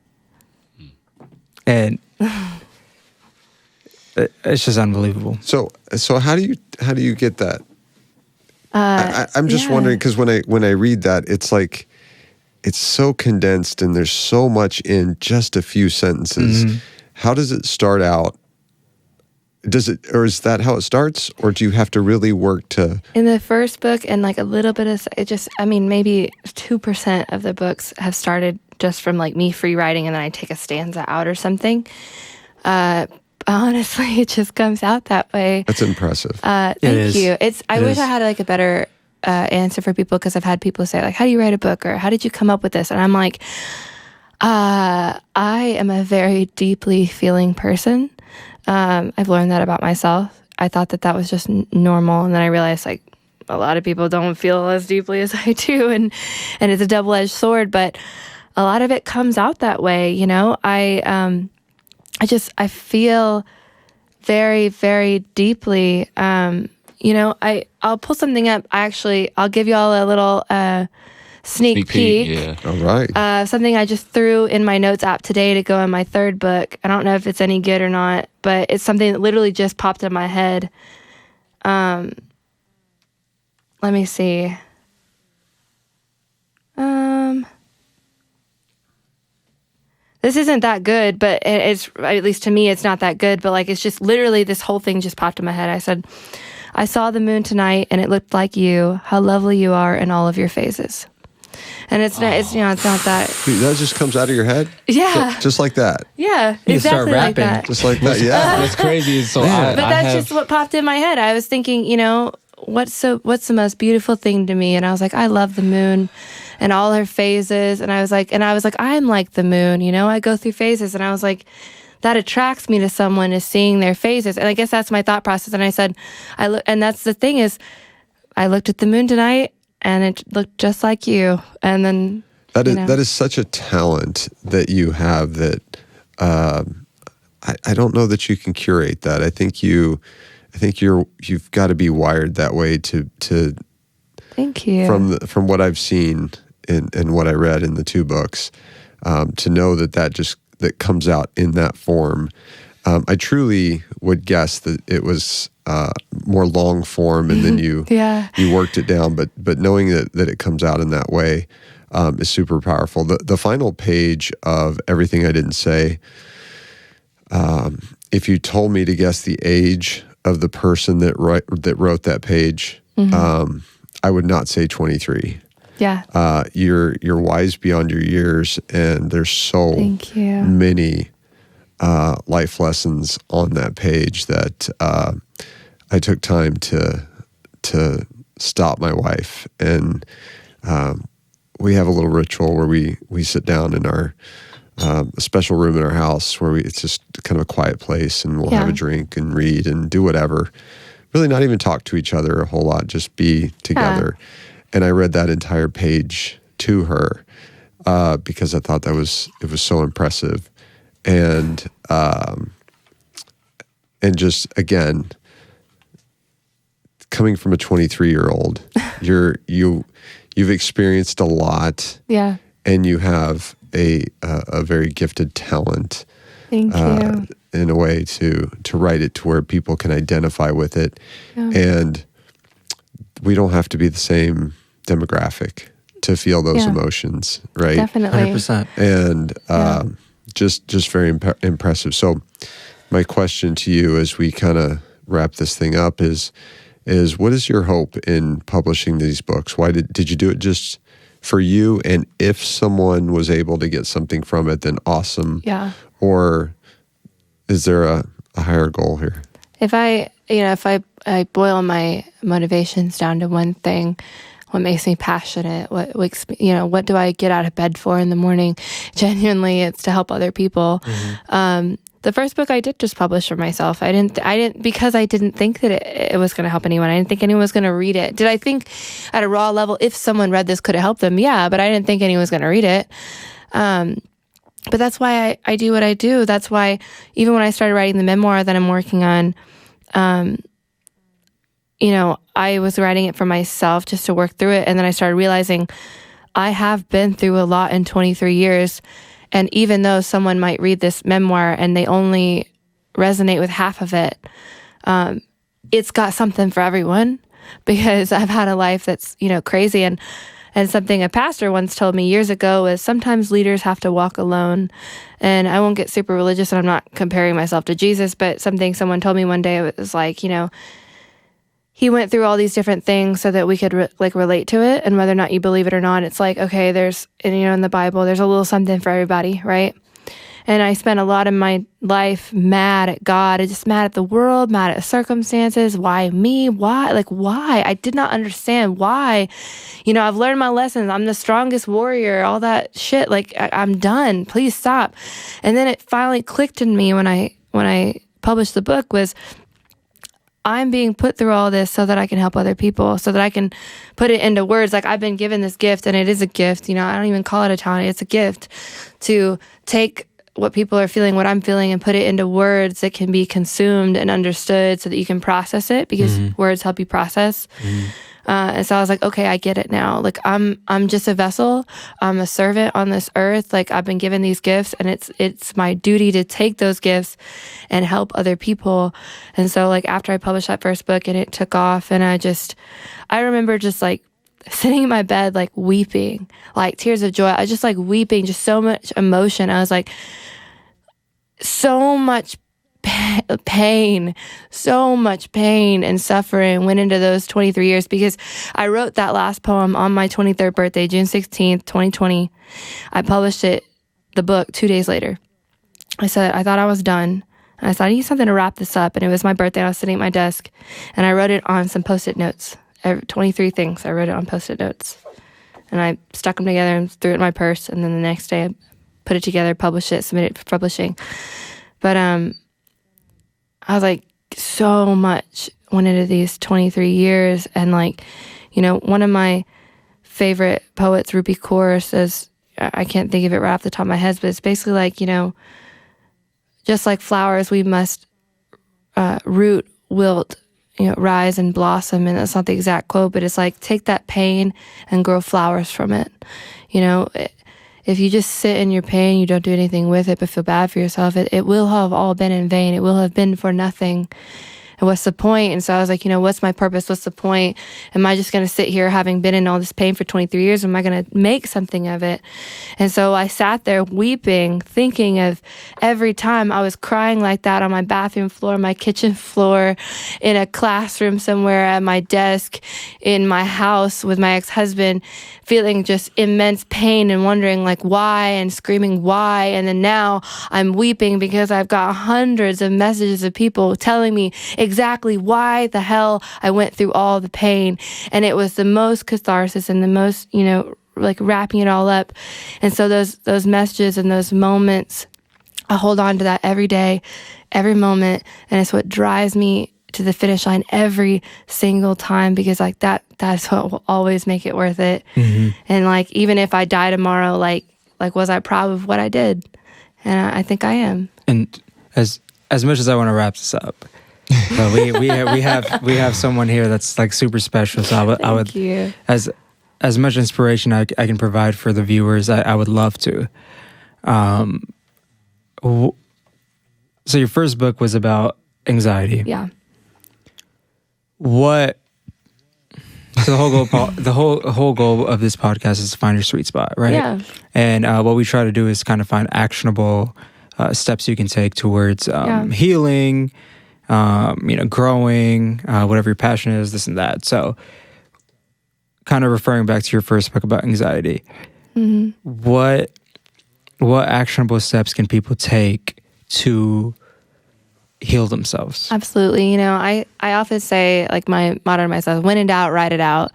And it's just unbelievable. So how do you get that? I'm just wondering, because when I read that, it's like it's so condensed and there's so much in just a few sentences. Mm-hmm. How does it start out? Or is that how it starts, or do you have to really work to? In the first book, and like a little bit of maybe 2% of the books have started just from like me free writing, and then I take a stanza out or something. Honestly, it just comes out that way. That's impressive. Thank is. you. I wish is. I had like a better answer for people, because I've had people say like, "How do you write a book?" or "How did you come up with this?" And I'm like, I am a very deeply feeling person. I've learned that about myself. I thought that was just normal, and then I realized like a lot of people don't feel as deeply as I do, and it's a double-edged sword. But a lot of it comes out that way, you know. I feel very, very deeply. You know, I'll pull something up. I'll give you all a little sneak peek. Yeah. All right. Something I just threw in my notes app today to go in my third book. I don't know if it's any good or not, but it's something that literally just popped in my head. Let me see. This isn't that good, but it's, at least to me, it's not that good. But like, it's just literally this whole thing just popped in my head. I said, I saw the moon tonight and it looked like you, how lovely you are in all of your phases. And it's not, it's not that. That just comes out of your head? Yeah. Just like that. Yeah, You start exactly like rapping. that. Just like that. Yeah. What's crazy is Man. But that's just what popped in my head. I was thinking, what's the most beautiful thing to me? And I was like, I love the moon and all her phases. And I was like, I'm like the moon, I go through phases. And I was like, that attracts me to someone, is seeing their phases. And I guess that's my thought process. And I said, and that's the thing is, I looked at the moon tonight and it looked just like you. And then that is such a talent that you have that I don't know that you can curate that. I think you've got to be wired that way to thank you. From what I've seen and what I read in the 2 books, to know that comes out in that form. I truly would guess that it was more long form, and then you you worked it down. But knowing that it comes out in that way is super powerful. The final page of Everything I Didn't Say. If you told me to guess the age of the person that wrote that page, I would not say 23. Yeah. You're wise beyond your years, and there's so Thank you. many life lessons on that page that I took time to stop my wife, and we have a little ritual where we sit down in our a special room in our house where it's just kind of a quiet place, and we'll have a drink and read and do whatever. Really not even talk to each other a whole lot, just be together. And I read that entire page to her because I thought it was so impressive. And just, again, coming from a 23-year-old, you've experienced a lot. Yeah. And you have a very gifted talent. Thank you. In a way to write it to where people can identify with it. Yeah. And we don't have to be the same demographic to feel those emotions, right? Definitely. 100%. And just very impressive. So my question to you as we kind of wrap this thing up is what is your hope in publishing these books? Why did you do it just for you? And if someone was able to get something from it, then awesome. Yeah. Or is there a higher goal here? If I boil my motivations down to one thing, what makes me passionate, what do I get out of bed for in the morning? Genuinely, it's to help other people. Mm-hmm. The first book I did just publish for myself. I didn't because I didn't think that it was going to help anyone. I didn't think anyone was going to read it. Did I think at a raw level, if someone read this, could it help them? Yeah, but I didn't think anyone was going to read it. But that's why I do what I do. That's why even when I started writing the memoir that I'm working on, I was writing it for myself just to work through it. And then I started realizing I have been through a lot in 23 years. And even though someone might read this memoir and they only resonate with half of it, it's got something for everyone, because I've had a life that's, crazy. And something a pastor once told me years ago is sometimes leaders have to walk alone. And I won't get super religious, and I'm not comparing myself to Jesus, but something someone told me one day was like, he went through all these different things so that we could relate to it. And whether or not you believe it or not, it's like, okay, there's, in the Bible, there's a little something for everybody, right? And I spent a lot of my life mad at God, just mad at the world, mad at circumstances. Why me? Why? Why? I did not understand why. I've learned my lessons. I'm the strongest warrior, all that shit. I'm done. Please stop. And then it finally clicked in me when I published the book was, I'm being put through all this so that I can help other people, so that I can put it into words. I've been given this gift, and it is a gift. I don't even call it a talent. It's a gift to take what people are feeling, what I'm feeling, and put it into words that can be consumed and understood so that you can process it, because words help you process. And so I was like, okay, I get it now. I'm just a vessel. I'm a servant on this earth. I've been given these gifts, and it's my duty to take those gifts and help other people. And so after I published that first book and it took off, and I remember just sitting in my bed, weeping, tears of joy. I was just weeping, just so much emotion. I was so much pain, so much pain and suffering went into those 23 years, because I wrote that last poem on my 23rd birthday, June 16th, 2020. I published the book 2 days later. I thought I was done. And I thought I need something to wrap this up. And it was my birthday. I was sitting at my desk, and I wrote it on some Post-it notes. 23 things. I wrote it on Post-it notes, and I stuck them together and threw it in my purse. And then the next day I put it together, published it, submitted it for publishing. But, I was so much went into these 23 years. And one of my favorite poets, Rupi Kaur, says, I can't think of it right off the top of my head, but it's basically just like flowers, we must root, wilt, rise and blossom. And that's not the exact quote, but it's take that pain and grow flowers from it. If you just sit in your pain, you don't do anything with it, but feel bad for yourself, it will have all been in vain. It will have been for nothing. And what's the point? And so I was what's my purpose? What's the point? Am I just going to sit here having been in all this pain for 23 years? Am I going to make something of it? And so I sat there weeping, thinking of every time I was crying like that on my bathroom floor, my kitchen floor, in a classroom somewhere, at my desk, in my house with my ex-husband, feeling just immense pain and wondering why, and screaming why. And then now I'm weeping because I've got hundreds of messages of people telling me exactly why the hell I went through all the pain. And it was the most catharsis and the most, wrapping it all up. And so those messages and those moments I hold on to that every day, every moment, and it's what drives me to the finish line every single time, because like that's what will always make it worth it. And like, even if I die tomorrow, like was I proud of what I did? And I think I am. And as much as I want to wrap this up, but we have someone here that's like super special. So I would you. as much inspiration I can provide for the viewers, I would love to. So your first book was about anxiety. Yeah. So the whole goal of this podcast is to find your sweet spot, right? Yeah. And what we try to do is kind of find actionable steps you can take towards healing, growing, whatever your passion is, this and that. So, kind of referring back to your first book about anxiety, what actionable steps can people take to heal themselves? Absolutely. I often say, like, my motto to myself, when in doubt, write it out,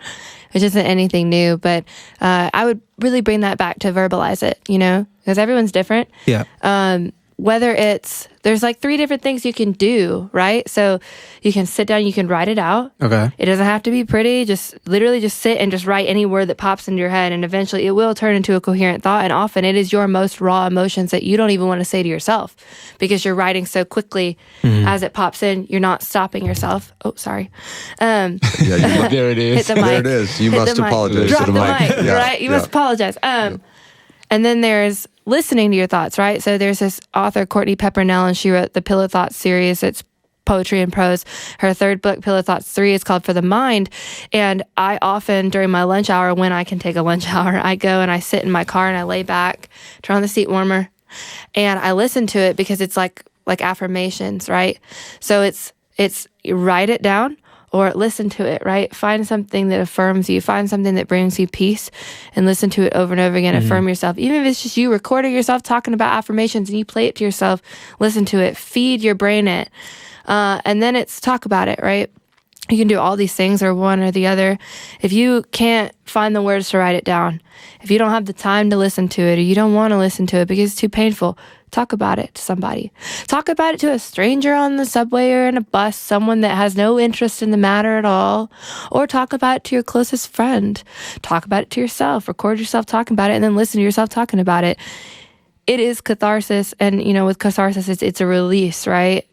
which isn't anything new, but I would really bring that back to verbalize it, because everyone's different. Yeah. Whether there's like 3 different things you can do, right? So you can sit down, you can write it out. Okay. It doesn't have to be pretty. Just literally just sit and just write any word that pops into your head. And eventually it will turn into a coherent thought. And often it is your most raw emotions that you don't even want to say to yourself, because you're writing so quickly as it pops in. You're not stopping yourself. Oh, sorry. There it is. Hit the mic. There it is. You Hit must the mic. apologize Drop to the the mic. mic, right? You must apologize. And then there's listening to your thoughts, right? So there's this author, Courtney Peppernell, and she wrote the Pillow Thoughts series. It's poetry and prose. Her 3rd book, Pillow Thoughts 3, is called For the Mind. And I often, during my lunch hour, when I can take a lunch hour, I go and I sit in my car and I lay back, turn on the seat warmer, and I listen to it, because it's like affirmations, right? So it's you write it down or listen to it, right? Find something that affirms you, find something that brings you peace, and listen to it over and over again. Affirm yourself. Even if it's just you recording yourself talking about affirmations and you play it to yourself, listen to it, feed your brain it. And then it's talk about it, right? You can do all these things, or one or the other. If you can't find the words to write it down, if you don't have the time to listen to it, or you don't want to listen to it because it's too painful, talk about it to somebody. Talk about it to a stranger on the subway or in a bus, someone that has no interest in the matter at all, or talk about it to your closest friend. Talk about it to yourself. Record yourself talking about it, and then listen to yourself talking about it. It is catharsis, and with catharsis, it's a release, right?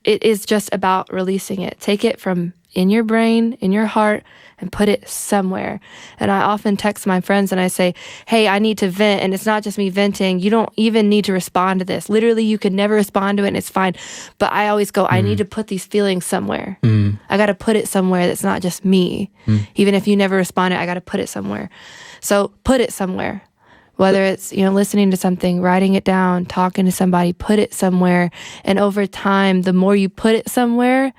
It is just about releasing it. Take it from in your brain, in your heart, and put it somewhere. And I often text my friends and I say, hey, I need to vent. And it's not just me venting. You don't even need to respond to this. Literally, you could never respond to it and it's fine. But I always go, I need to put these feelings somewhere. I got to put it somewhere that's not just me. Even if you never responded, I got to put it somewhere. So put it somewhere. Whether it's, listening to something, writing it down, talking to somebody, put it somewhere. And over time, the more you put it somewhere,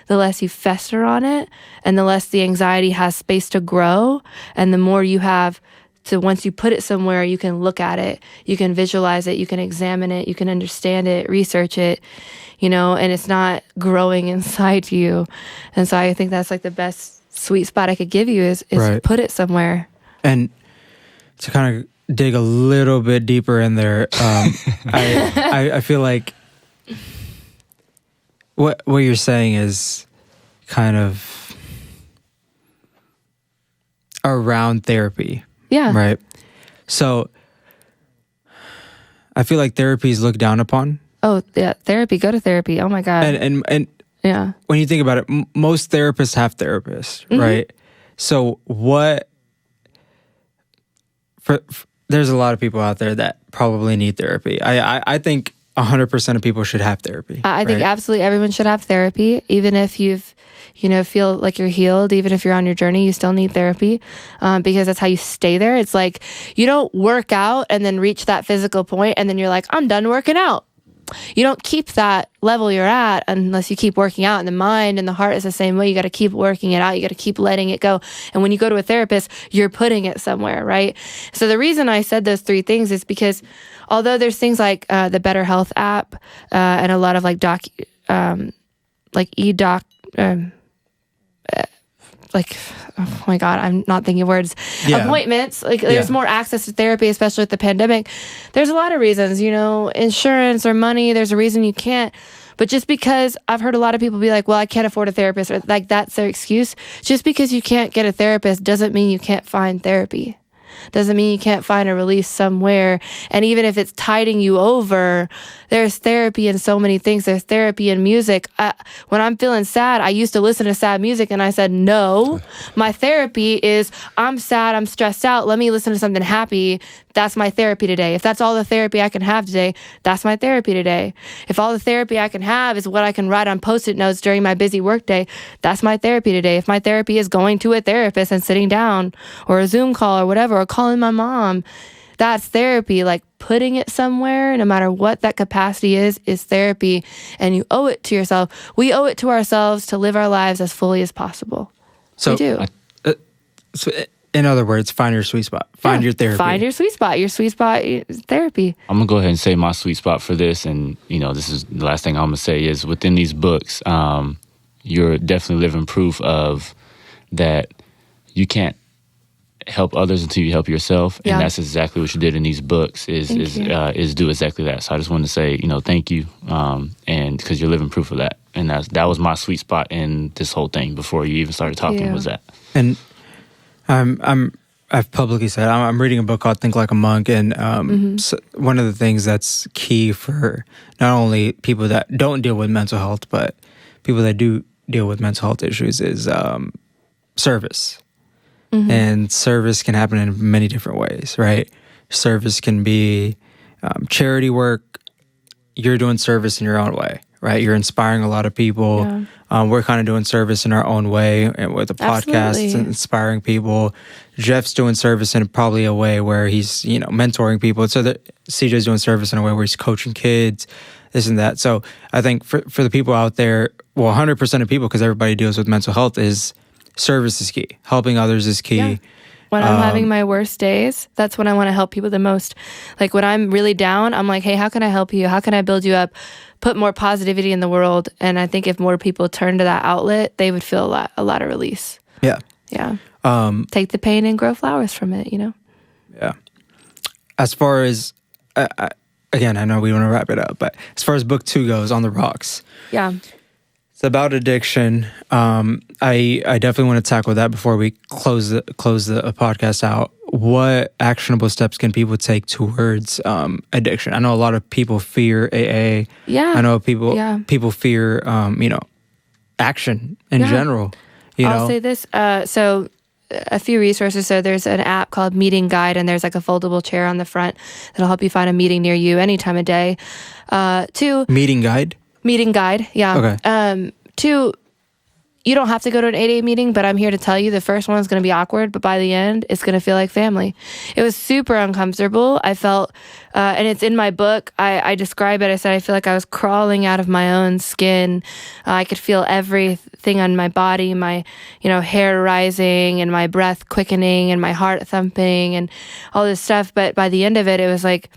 the less you fester on it, and the less the anxiety has space to grow. And the more you have to, once you put it somewhere, you can look at it, you can visualize it, you can examine it, you can understand it, research it, and it's not growing inside you. And so I think that's like the best sweet spot I could give you is right. Put it somewhere. And to kind of dig a little bit deeper in there, I feel like what you're saying is kind of around therapy. Yeah. Right. So I feel like therapy is looked down upon. Oh yeah, therapy. Go to therapy. Oh my God. And yeah. When you think about it, most therapists have therapists, right? So there's a lot of people out there that probably need therapy. I think 100% of people should have therapy. I think absolutely everyone should have therapy, even if you've, feel like you're healed, even if you're on your journey, you still need therapy, because that's how you stay there. It's like you don't work out and then reach that physical point and then you're like, I'm done working out. You don't keep that level you're at unless you keep working out. And the mind and the heart is the same way. You got to keep working it out. You got to keep letting it go. And when you go to a therapist, you're putting it somewhere, right? So the reason I said those 3 things is because although there's things like the Better Health app and a lot of like like, oh my God, I'm not thinking of words. Yeah. Appointments. Like there's more access to therapy, especially with the pandemic. There's a lot of reasons, insurance or money. There's a reason you can't. But just because I've heard a lot of people be like, well, I can't afford a therapist, or like that's their excuse. Just because you can't get a therapist doesn't mean you can't find therapy. Doesn't mean you can't find a release somewhere. And even if it's tiding you over, there's therapy in so many things. There's therapy in music. When I'm feeling sad, I used to listen to sad music, and I said, no, my therapy is I'm sad, I'm stressed out. Let me listen to something happy. That's my therapy today. If that's all the therapy I can have today, that's my therapy today. If all the therapy I can have is what I can write on Post-it notes during my busy workday, that's my therapy today. If my therapy is going to a therapist and sitting down, or a Zoom call or whatever, or calling my mom, that's therapy. Like putting it somewhere, no matter what that capacity is therapy. And you owe it to yourself. We owe it to ourselves to live our lives as fully as possible. So, we do. So in other words, find your sweet spot. Find your therapy. Find your sweet spot. Your sweet spot is therapy. I'm going to go ahead and say my sweet spot for this. And, this is the last thing I'm going to say is within these books, you're definitely living proof of that you can't help others until you help yourself, and that's exactly what you did in these books. Is do exactly that. So I just wanted to say, thank you, and because you're living proof of that, and that was my sweet spot in this whole thing before you even started talking. Was that? And I've publicly said I'm reading a book called Think Like a Monk, and so one of the things that's key for not only people that don't deal with mental health, but people that do deal with mental health issues is service. And service can happen in many different ways, right? Service can be charity work. You're doing service in your own way, right? You're inspiring a lot of people. Yeah. We're kind of doing service in our own way, and with the podcast, inspiring people. Jeff's doing service in probably a way where he's, mentoring people. So that CJ's doing service in a way where he's coaching kids, this and that. So I think for the people out there, 100% of people, because everybody deals with mental health, is service is key. Helping others is key. Yeah. When I'm having my worst days, that's when I want to help people the most. Like when I'm really down, I'm like, hey, how can I help you? How can I build you up? Put more positivity in the world. And I think if more people turn to that outlet, they would feel a lot of release. Yeah. Yeah. Take the pain and grow flowers from it, Yeah. As far as, again, I know we want to wrap it up, but as far as book 2 goes, On the Rocks. Yeah. It's about addiction. I definitely want to tackle that before we close the podcast out. What actionable steps can people take towards addiction? I know a lot of people fear AA. Yeah. I know people fear action in general. I'll say this. So a few resources. So there's an app called Meeting Guide, and there's like a foldable chair on the front that'll help you find a meeting near you any time of day. 2. Meeting Guide? Meeting Guide, yeah. Okay. 2, you don't have to go to an 8A meeting, but I'm here to tell you the first one is going to be awkward, but by the end, it's going to feel like family. It was super uncomfortable. I felt, and it's in my book, I describe it, I said I feel like I was crawling out of my own skin. I could feel everything on my body, my, hair rising and my breath quickening and my heart thumping and all this stuff. But by the end of it, it was like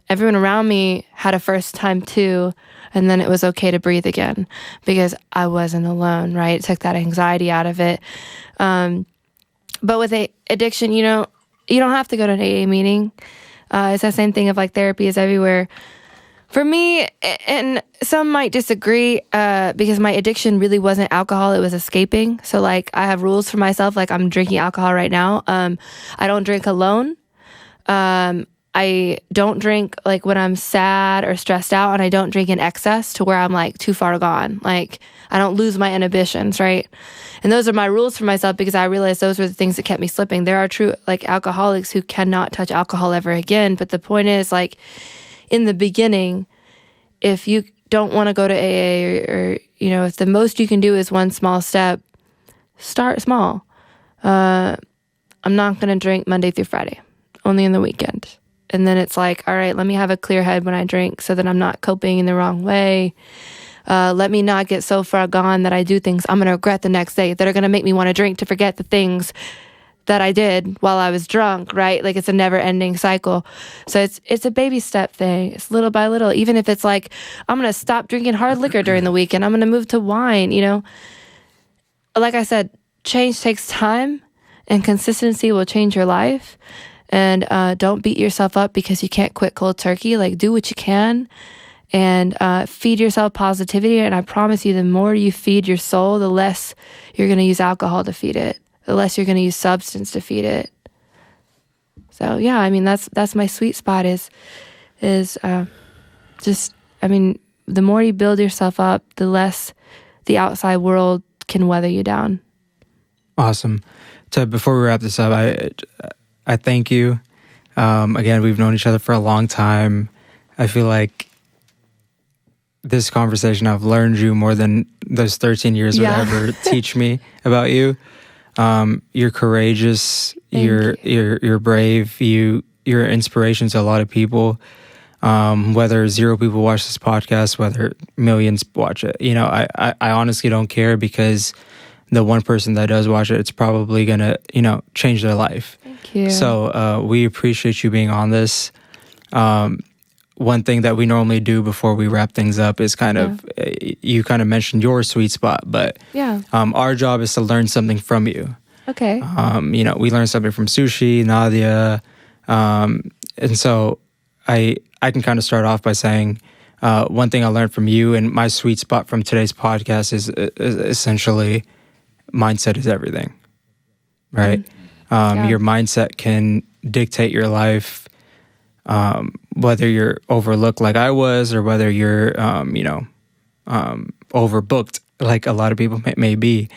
everyone around me had a first time too. And then it was okay to breathe again because I wasn't alone, right? It took that anxiety out of it. But with addiction, you don't have to go to an AA meeting. It's that same thing of like therapy is everywhere. For me, and some might disagree, because my addiction really wasn't alcohol, it was escaping. So like I have rules for myself, like I'm drinking alcohol right now. I don't drink alone. I don't drink like when I'm sad or stressed out, and I don't drink in excess to where I'm like too far gone. Like I don't lose my inhibitions, right? And those are my rules for myself because I realized those were the things that kept me slipping. There are true like alcoholics who cannot touch alcohol ever again. But the point is like in the beginning, if you don't want to go to AA or if the most you can do is one small step, start small. I'm not going to drink Monday through Friday, only on the weekend. And then it's like, all right, let me have a clear head when I drink so that I'm not coping in the wrong way. Let me not get so far gone that I do things I'm going to regret the next day that are going to make me want to drink to forget the things that I did while I was drunk, right? Like it's a never ending cycle. So it's a baby step thing. It's little by little. Even if it's like, I'm going to stop drinking hard liquor during the weekend. I'm going to move to wine, Like I said, change takes time, and consistency will change your life. And don't beat yourself up because you can't quit cold turkey. Like, do what you can, and feed yourself positivity. And I promise you, the more you feed your soul, the less you're going to use alcohol to feed it, the less you're going to use substance to feed it. So yeah, I mean, that's my sweet spot is just, I mean, the more you build yourself up, the less the outside world can weather you down. Awesome. So before we wrap this up, I thank you. Again, we've known each other for a long time. I feel like this conversation, I've learned you more than those 13 years would ever teach me about you. You're courageous. You're brave. You're an inspiration to a lot of people. Whether 0 people watch this podcast, whether millions watch it, I honestly don't care, because the one person that does watch it, it's probably gonna, change their life. Thank you. So we appreciate you being on this. One thing that we normally do before we wrap things up is you kind of mentioned your sweet spot, but our job is to learn something from you. Okay. We learned something from Sushi, Nadia, and so I can kind of start off by saying one thing I learned from you, and my sweet spot from today's podcast is essentially mindset is everything, right? Your mindset can dictate your life, whether you're overlooked like I was, or whether you're, overbooked like a lot of people may be.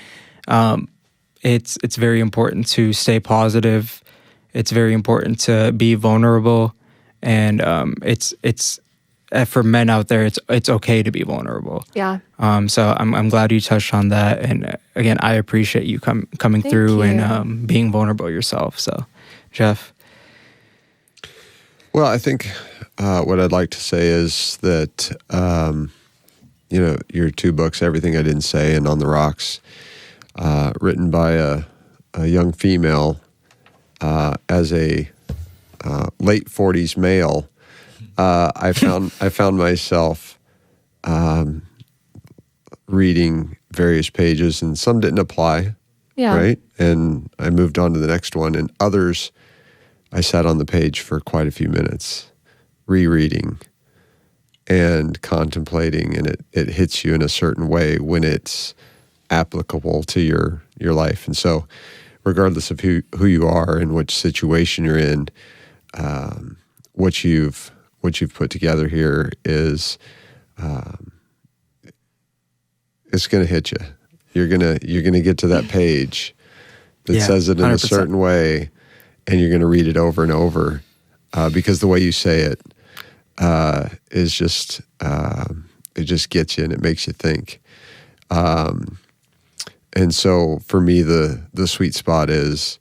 It's very important to stay positive. It's very important to be vulnerable, and it's for men out there, it's okay to be vulnerable. Yeah. So I'm glad you touched on that, and again, I appreciate you coming through and being vulnerable yourself. So, Jeff. Well, I think what I'd like to say is that your 2 books, Everything I Didn't Say and On the Rocks, written by a young female as a late 40s male. I found myself reading various pages, and some didn't apply, right? And I moved on to the next one, and others I sat on the page for quite a few minutes, rereading and contemplating, and it hits you in a certain way when it's applicable to your life. And so, regardless of who you are and which situation you're in, what you've put together here is it's going to hit you. You're gonna get to that page that says it in 100%. A certain way, and you're going to read it over and over because the way you say it is just it just gets you, and it makes you think. And so for me, the sweet spot is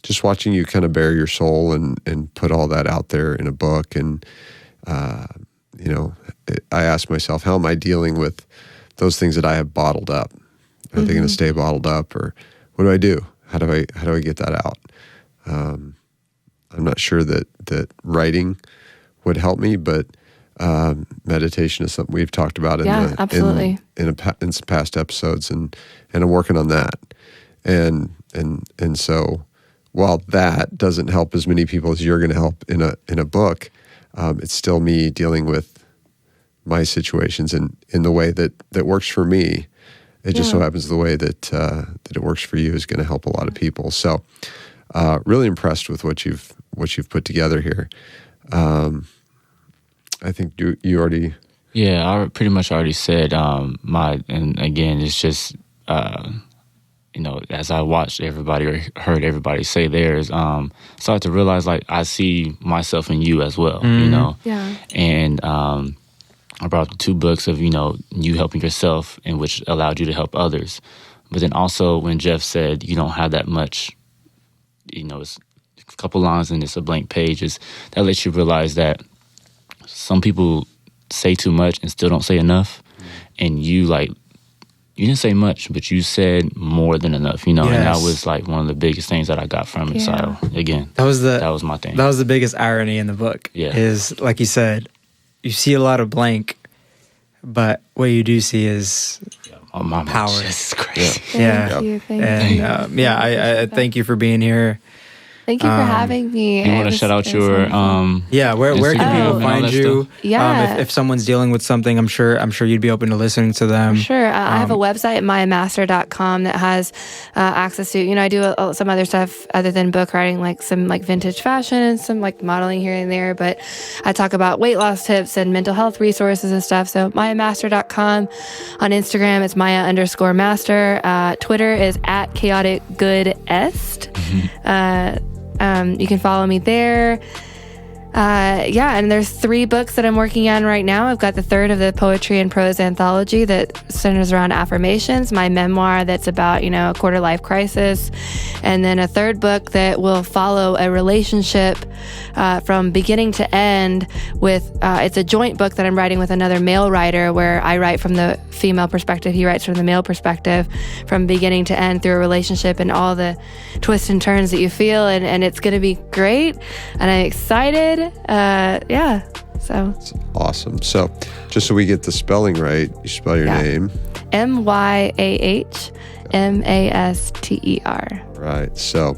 just watching you kind of bare your soul and put all that out there in a book. And, I ask myself, how am I dealing with those things that I have bottled up? Are they going to stay bottled up, or what do I do? How do I get that out? I'm not sure that writing would help me, but meditation is something we've talked about absolutely. in some past episodes, and I'm working on that. And so while that doesn't help as many people as you're going to help in a book, it's still me dealing with my situations in the way that works for me. It just so happens the way that it works for you is going to help a lot of people. So really impressed with what you've put together here. I think you already... Yeah, I pretty much already said and again, it's just, as I watched everybody or heard everybody say theirs, started to realize, like, I see myself in you as well, Yeah. And I brought the 2 books of, you helping yourself, and which allowed you to help others. But then also when Jeff said you don't have that much, it's a couple lines and it's a blank page, that lets you realize that some people say too much and still don't say enough. And you didn't say much, but you said more than enough, and that was like one of the biggest things that I got from it. So again, that was my thing. That was the biggest irony in the book. Yeah. Is, like you said, you see a lot of blank, but what you do see is Oh, Mama, power. Jesus Christ. Yeah. Thank you. I thank you for being here. Thank you for having me. You want to shout out your where can Instagram people and all find that you? stuff? Yeah. If someone's dealing with something, I'm sure you'd be open to listening to them. Sure. I have a website, myahmaster.com, that has access to, I do some other stuff other than book writing, like some like vintage fashion and some like modeling here and there. But I talk about weight loss tips and mental health resources and stuff. So myahmaster.com. On Instagram, it's Myah_master. Twitter is @chaoticgoodest. You can follow me there. And there's 3 books that I'm working on right now. I've got the 3rd of the poetry and prose anthology that centers around affirmations, my memoir that's about, a quarter life crisis, and then a 3rd book that will follow a relationship from beginning to end with, it's a joint book that I'm writing with another male writer where I write from the female perspective, he writes from the male perspective, from beginning to end through a relationship and all the twists and turns that you feel, and it's going to be great, and I'm excited. So It's awesome. So just so we get the spelling right, you spell your name. MyahMaster. Right. So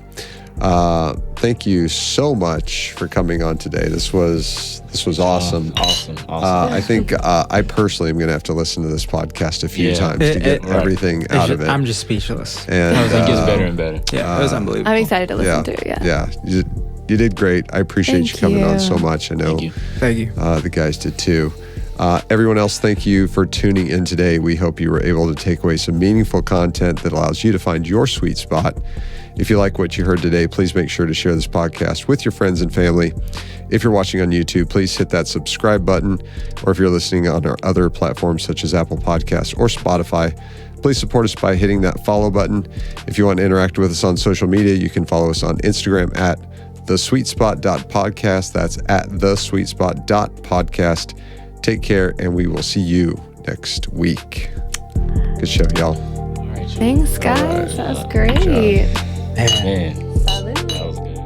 thank you so much for coming on today. This was awesome. Awesome. I think I personally am going to have to listen to this podcast a few times to get everything out of it. I'm just speechless. And it gets better and better. Yeah, it was unbelievable. I'm excited to listen to it. Yeah. You did great. I appreciate you coming on so much. I know Thank you. The guys did too. Everyone else, thank you for tuning in today. We hope you were able to take away some meaningful content that allows you to find your sweet spot. If you like what you heard today, please make sure to share this podcast with your friends and family. If you're watching on YouTube, please hit that subscribe button. Or if you're listening on our other platforms such as Apple Podcasts or Spotify, please support us by hitting that follow button. If you want to interact with us on social media, you can follow us on Instagram at thesweetspot.podcast. That's at thesweetspot.podcast. Take care, and we will see you next week. Good show, y'all. All right, Thanks, guys. That was great. Man, Salud. that was good.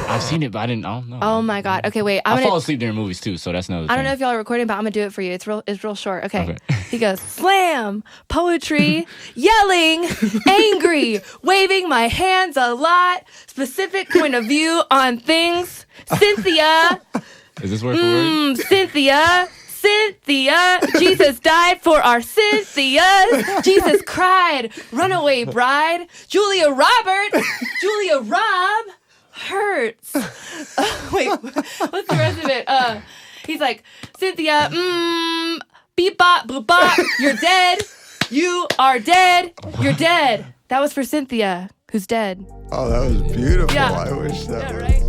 I've seen it, but I don't know. Oh my God. Okay, wait. I fall asleep during movies too, so that's another thing. I don't know if y'all are recording, but I'm gonna do it for you. It's real short. Okay. He goes, slam, poetry, yelling, angry, waving my hands a lot, specific point of view on things. Cynthia. Is this word for word? Cynthia, Jesus died for our Cynthias. Jesus cried, runaway bride. Julia Roberts, Julia Rob hurts. Wait, what's the rest of it? He's like, Cynthia, beep bop, boop bop, you're dead. You are dead. You're dead. That was for Cynthia, who's dead. Oh, that was beautiful. Yeah. I wish that was... Right?